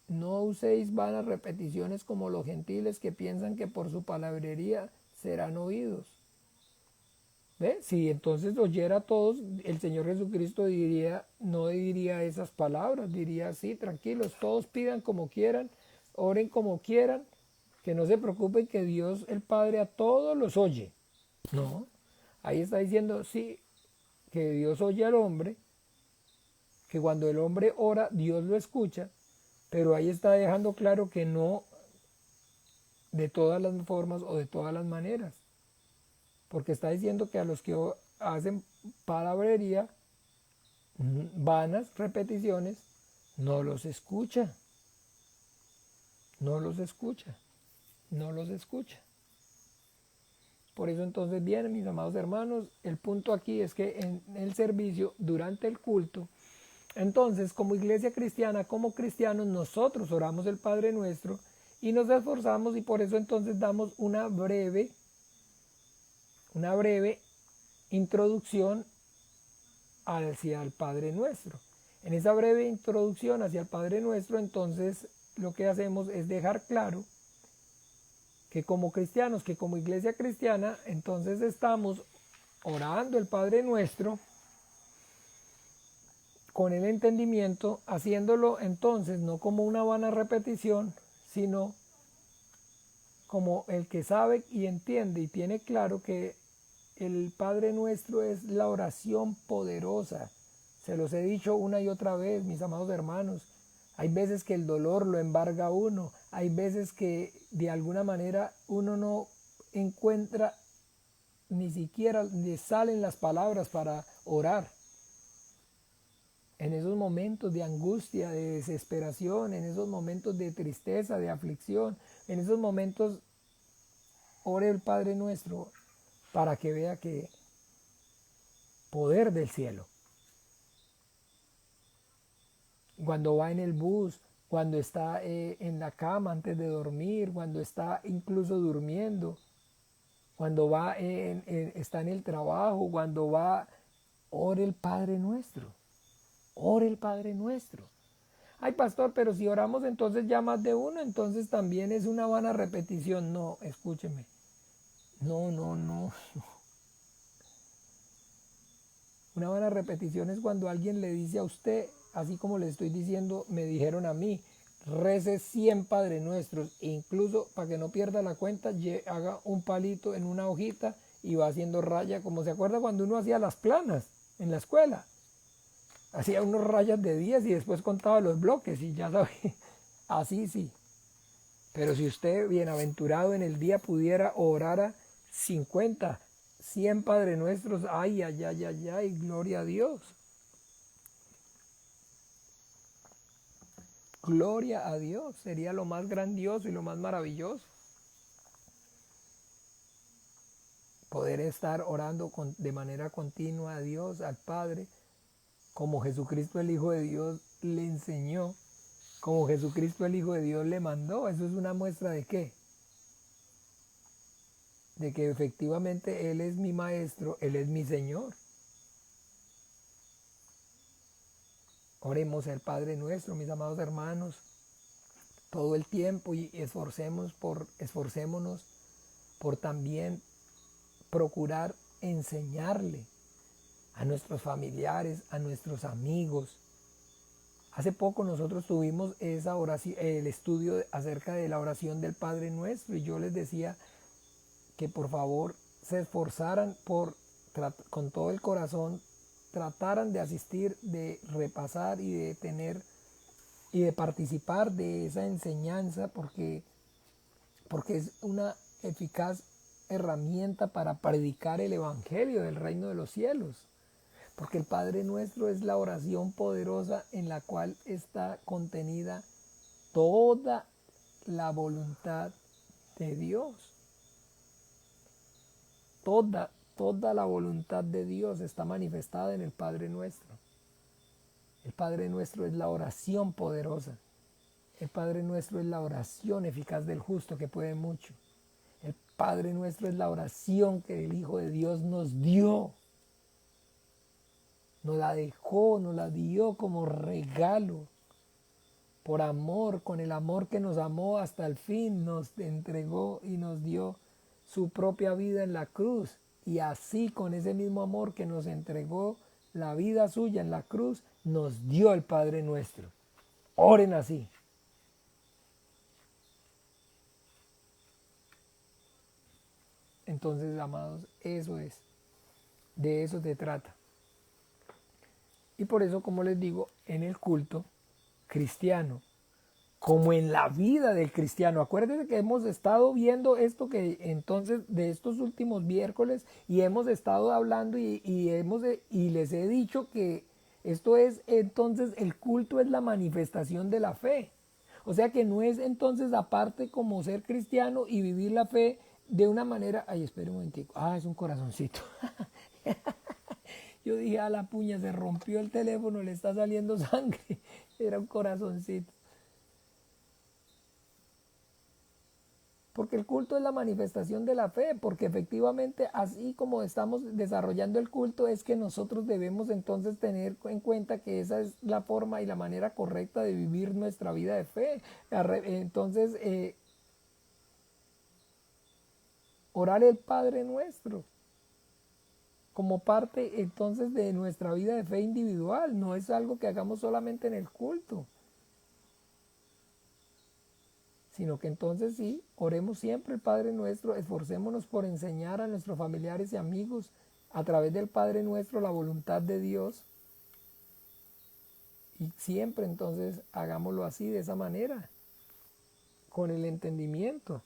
No uséis vanas repeticiones como los gentiles que piensan que por su palabrería serán oídos. ¿Ve? Si entonces oyera a todos, el Señor Jesucristo no diría esas palabras, diría sí, tranquilos, todos pidan como quieran, oren como quieran, que no se preocupen que Dios el Padre a todos los oye. No, ahí está diciendo sí, que Dios oye al hombre, que cuando el hombre ora, Dios lo escucha, pero ahí está dejando claro que no de todas las formas o de todas las maneras. Porque está diciendo que a los que hacen palabrería, vanas repeticiones, no los escucha, no los escucha, no los escucha. Por eso entonces bien, mis amados hermanos, el punto aquí es que en el servicio, durante el culto, entonces como iglesia cristiana, como cristianos, nosotros oramos el Padre Nuestro y nos esforzamos y por eso entonces damos una breve introducción hacia el Padre Nuestro. En esa breve introducción hacia el Padre Nuestro, entonces lo que hacemos es dejar claro que como cristianos, que como iglesia cristiana, entonces estamos orando el Padre Nuestro con el entendimiento, haciéndolo entonces no como una vana repetición, sino como el que sabe y entiende y tiene claro que el Padre Nuestro es la oración poderosa. Se los he dicho una y otra vez, mis amados hermanos. Hay veces que el dolor lo embarga a uno. Hay veces que de alguna manera uno no encuentra, ni siquiera le salen las palabras para orar. En esos momentos de angustia, de desesperación, en esos momentos de tristeza, de aflicción, en esos momentos, ore el Padre Nuestro para que vea que poder del cielo. Cuando va en el bus, cuando está en la cama antes de dormir, cuando está incluso durmiendo, cuando está en el trabajo, cuando va, ore el Padre Nuestro, ore el Padre Nuestro. Ay, pastor, pero si oramos entonces ya más de uno, entonces también es una vana repetición. No, escúcheme. No. Una vana repetición es cuando alguien le dice a usted, así como le estoy diciendo, me dijeron a mí, rece 100 Padre Nuestros, e incluso para que no pierda la cuenta, haga un palito en una hojita y va haciendo raya, como se acuerda cuando uno hacía las planas en la escuela. Hacía unos rayas de 10 y después contaba los bloques y ya sabía, así sí. Pero si usted, bienaventurado en el día, pudiera orar a 50, 100 Padre Nuestros, ay, gloria a Dios. Gloria a Dios, sería lo más grandioso y lo más maravilloso. Poder estar orando de manera continua a Dios, al Padre, como Jesucristo el Hijo de Dios le enseñó, como Jesucristo el Hijo de Dios le mandó. Eso es una muestra de ¿qué? De que efectivamente Él es mi Maestro, Él es mi Señor. Oremos al Padre Nuestro, mis amados hermanos, todo el tiempo y esforcémonos por también procurar enseñarle a nuestros familiares, a nuestros amigos. Hace poco nosotros tuvimos esa oración, el estudio acerca de la oración del Padre Nuestro, y yo les decía que por favor se esforzaran con todo el corazón, trataran de asistir, de repasar y de tener y de participar de esa enseñanza porque es una eficaz herramienta para predicar el evangelio del reino de los cielos. Porque el Padre Nuestro es la oración poderosa en la cual está contenida toda la voluntad de Dios. Toda la voluntad de Dios está manifestada en el Padre Nuestro. El Padre Nuestro es la oración poderosa. El Padre Nuestro es la oración eficaz del justo que puede mucho. El Padre Nuestro es la oración que el Hijo de Dios nos dio. Nos la dejó, nos la dio como regalo. Por amor, con el amor que nos amó hasta el fin, nos entregó y nos dio su propia vida en la cruz. Y así, con ese mismo amor que nos entregó la vida suya en la cruz, nos dio el Padre Nuestro. Oren así. Entonces, amados, eso es. De eso se trata. Y por eso, como les digo, en el culto cristiano, como en la vida del cristiano, acuérdense que hemos estado viendo esto que entonces de estos últimos miércoles y hemos estado hablando y les he dicho que Esto es, entonces, el culto es la manifestación de la fe. O sea que no es entonces aparte como ser cristiano y vivir la fe de una manera... Ay, espere un momentico. Ah, es un corazoncito. Yo dije, a la puña, se rompió el teléfono, le está saliendo sangre. Era un corazoncito. Porque el culto es la manifestación de la fe, porque efectivamente así como estamos desarrollando el culto es que nosotros debemos entonces tener en cuenta que esa es la forma y la manera correcta de vivir nuestra vida de fe. Entonces, orar el Padre Nuestro como parte entonces de nuestra vida de fe individual, no es algo que hagamos solamente en el culto, sino que entonces sí, oremos siempre el Padre Nuestro, esforcémonos por enseñar a nuestros familiares y amigos a través del Padre Nuestro la voluntad de Dios y siempre entonces hagámoslo así, de esa manera, con el entendimiento.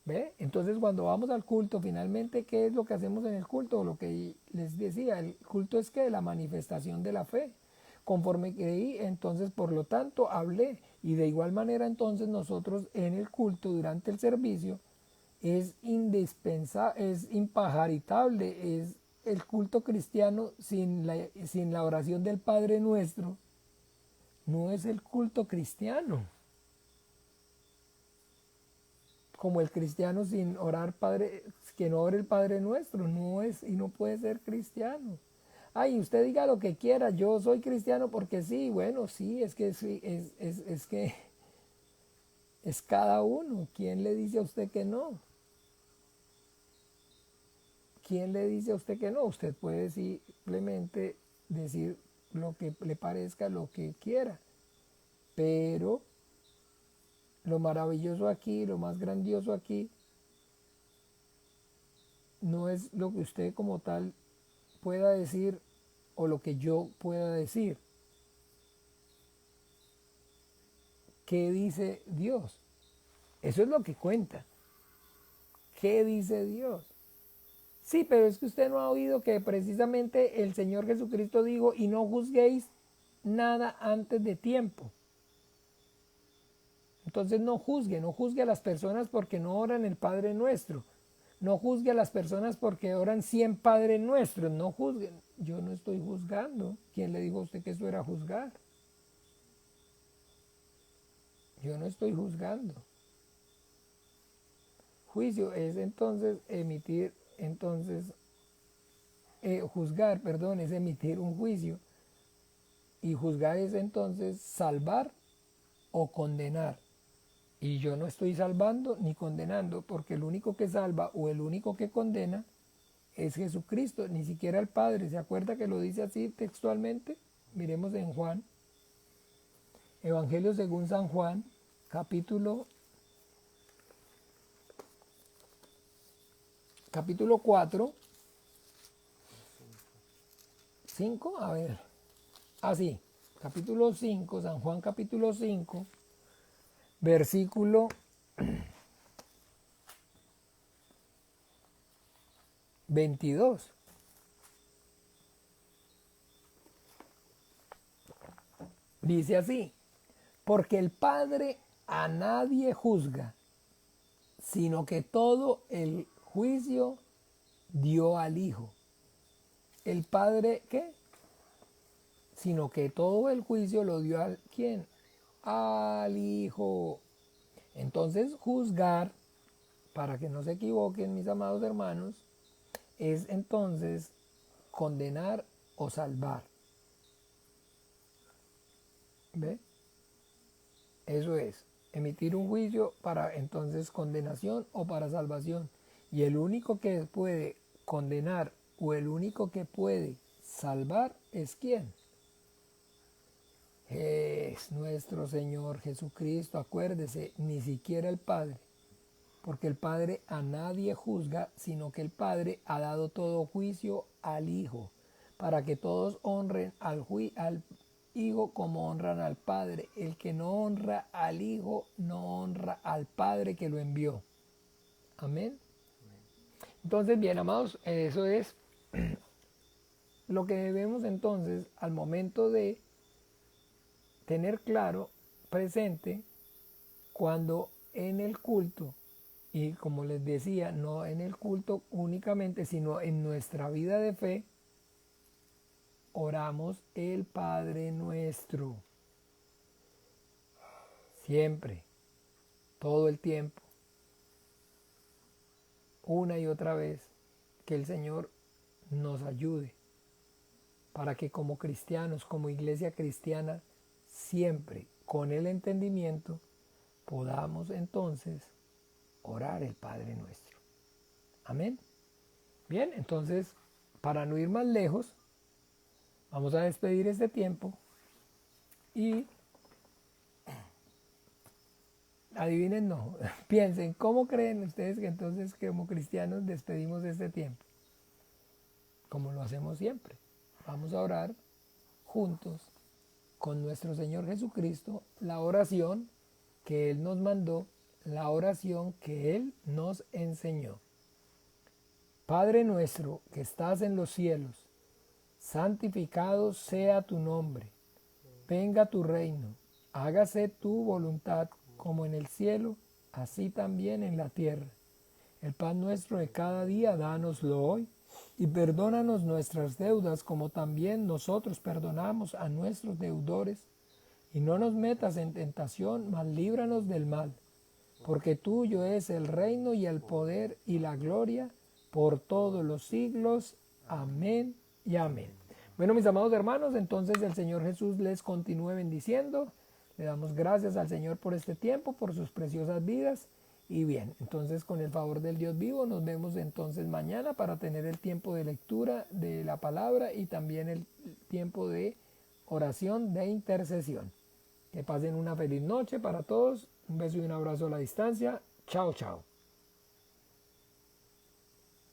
¿Ve? Entonces cuando vamos al culto, finalmente, ¿qué es lo que hacemos en el culto? Lo que les decía, el culto es que la manifestación de la fe. Conforme creí, entonces por lo tanto hablé. Y de igual manera entonces nosotros en el culto, durante el servicio, es indispensable, es impajaritable, es el culto cristiano sin la oración del Padre Nuestro, no es el culto cristiano. Como el cristiano sin orar Padre, que no ore el Padre Nuestro, no es y no puede ser cristiano. Ay, usted diga lo que quiera, yo soy cristiano porque sí, bueno, sí, es que sí, es que es cada uno. ¿Quién le dice a usted que no? ¿Quién le dice a usted que no? Usted puede simplemente decir lo que le parezca, lo que quiera, pero lo maravilloso aquí, lo más grandioso aquí, no es lo que usted como tal pueda decir o lo que yo pueda decir. ¿Qué dice Dios? Eso es lo que cuenta. ¿Qué dice Dios? Sí, pero es que usted no ha oído que precisamente el Señor Jesucristo dijo, y no juzguéis nada antes de tiempo. Entonces no juzgue a las personas porque no oran el Padre Nuestro. No juzgue a las personas porque oran 100 Padres Nuestros. No juzguen. Yo no estoy juzgando. ¿Quién le dijo a usted que eso era juzgar? Yo no estoy juzgando. Juicio es entonces emitir, entonces, juzgar, perdón, es emitir un juicio. Y juzgar es entonces salvar o condenar. Y yo no estoy salvando ni condenando, porque el único que salva o el único que condena es Jesucristo, ni siquiera el Padre. ¿Se acuerda que lo dice así textualmente? Miremos en Juan, Evangelio según San Juan, capítulo 4, 5, a ver, así, capítulo 5, San Juan capítulo 5, versículo 22. Dice así, porque el Padre a nadie juzga, sino que todo el juicio dio al Hijo. El Padre, ¿qué? Sino que todo el juicio lo dio al ¿quién? Al Hijo. Entonces, juzgar, para que no se equivoquen mis amados hermanos, es entonces condenar o salvar. ¿Ve? Eso es, emitir un juicio para entonces condenación o para salvación. Y el único que puede condenar o el único que puede salvar es ¿quién? Es nuestro Señor Jesucristo. Acuérdese, ni siquiera el Padre, porque el Padre a nadie juzga, sino que el Padre ha dado todo juicio al Hijo, para que todos honren al Hijo como honran al Padre. El que no honra al Hijo, no honra al Padre que lo envió. Amén. Entonces, bien, amados, eso es lo que debemos entonces al momento de tener claro, presente, cuando en el culto, y como les decía, no en el culto únicamente, sino en nuestra vida de fe, oramos el Padre Nuestro. Siempre, todo el tiempo, una y otra vez, que el Señor nos ayude para que como cristianos, como iglesia cristiana, siempre con el entendimiento podamos entonces orar el Padre Nuestro. Amén. Bien, entonces, para no ir más lejos, vamos a despedir este tiempo y adivinen, no, piensen, ¿cómo creen ustedes que entonces como cristianos despedimos este tiempo? Como lo hacemos siempre. Vamos a orar juntos con nuestro Señor Jesucristo la oración que Él nos mandó, la oración que Él nos enseñó. Padre nuestro que estás en los cielos, santificado sea tu nombre, venga tu reino, hágase tu voluntad como en el cielo, así también en la tierra. El pan nuestro de cada día, dánoslo hoy, y perdónanos nuestras deudas como también nosotros perdonamos a nuestros deudores. Y no nos metas en tentación, mas líbranos del mal, porque tuyo es el reino y el poder y la gloria por todos los siglos. Amén y amén. Bueno, mis amados hermanos, entonces el Señor Jesús les continúe bendiciendo. Le damos gracias al Señor por este tiempo, por sus preciosas vidas. Y bien, entonces con el favor del Dios vivo nos vemos entonces mañana para tener el tiempo de lectura de la palabra y también el tiempo de oración de intercesión. Que pasen una feliz noche para todos. Un beso y un abrazo a la distancia. Chao, chao.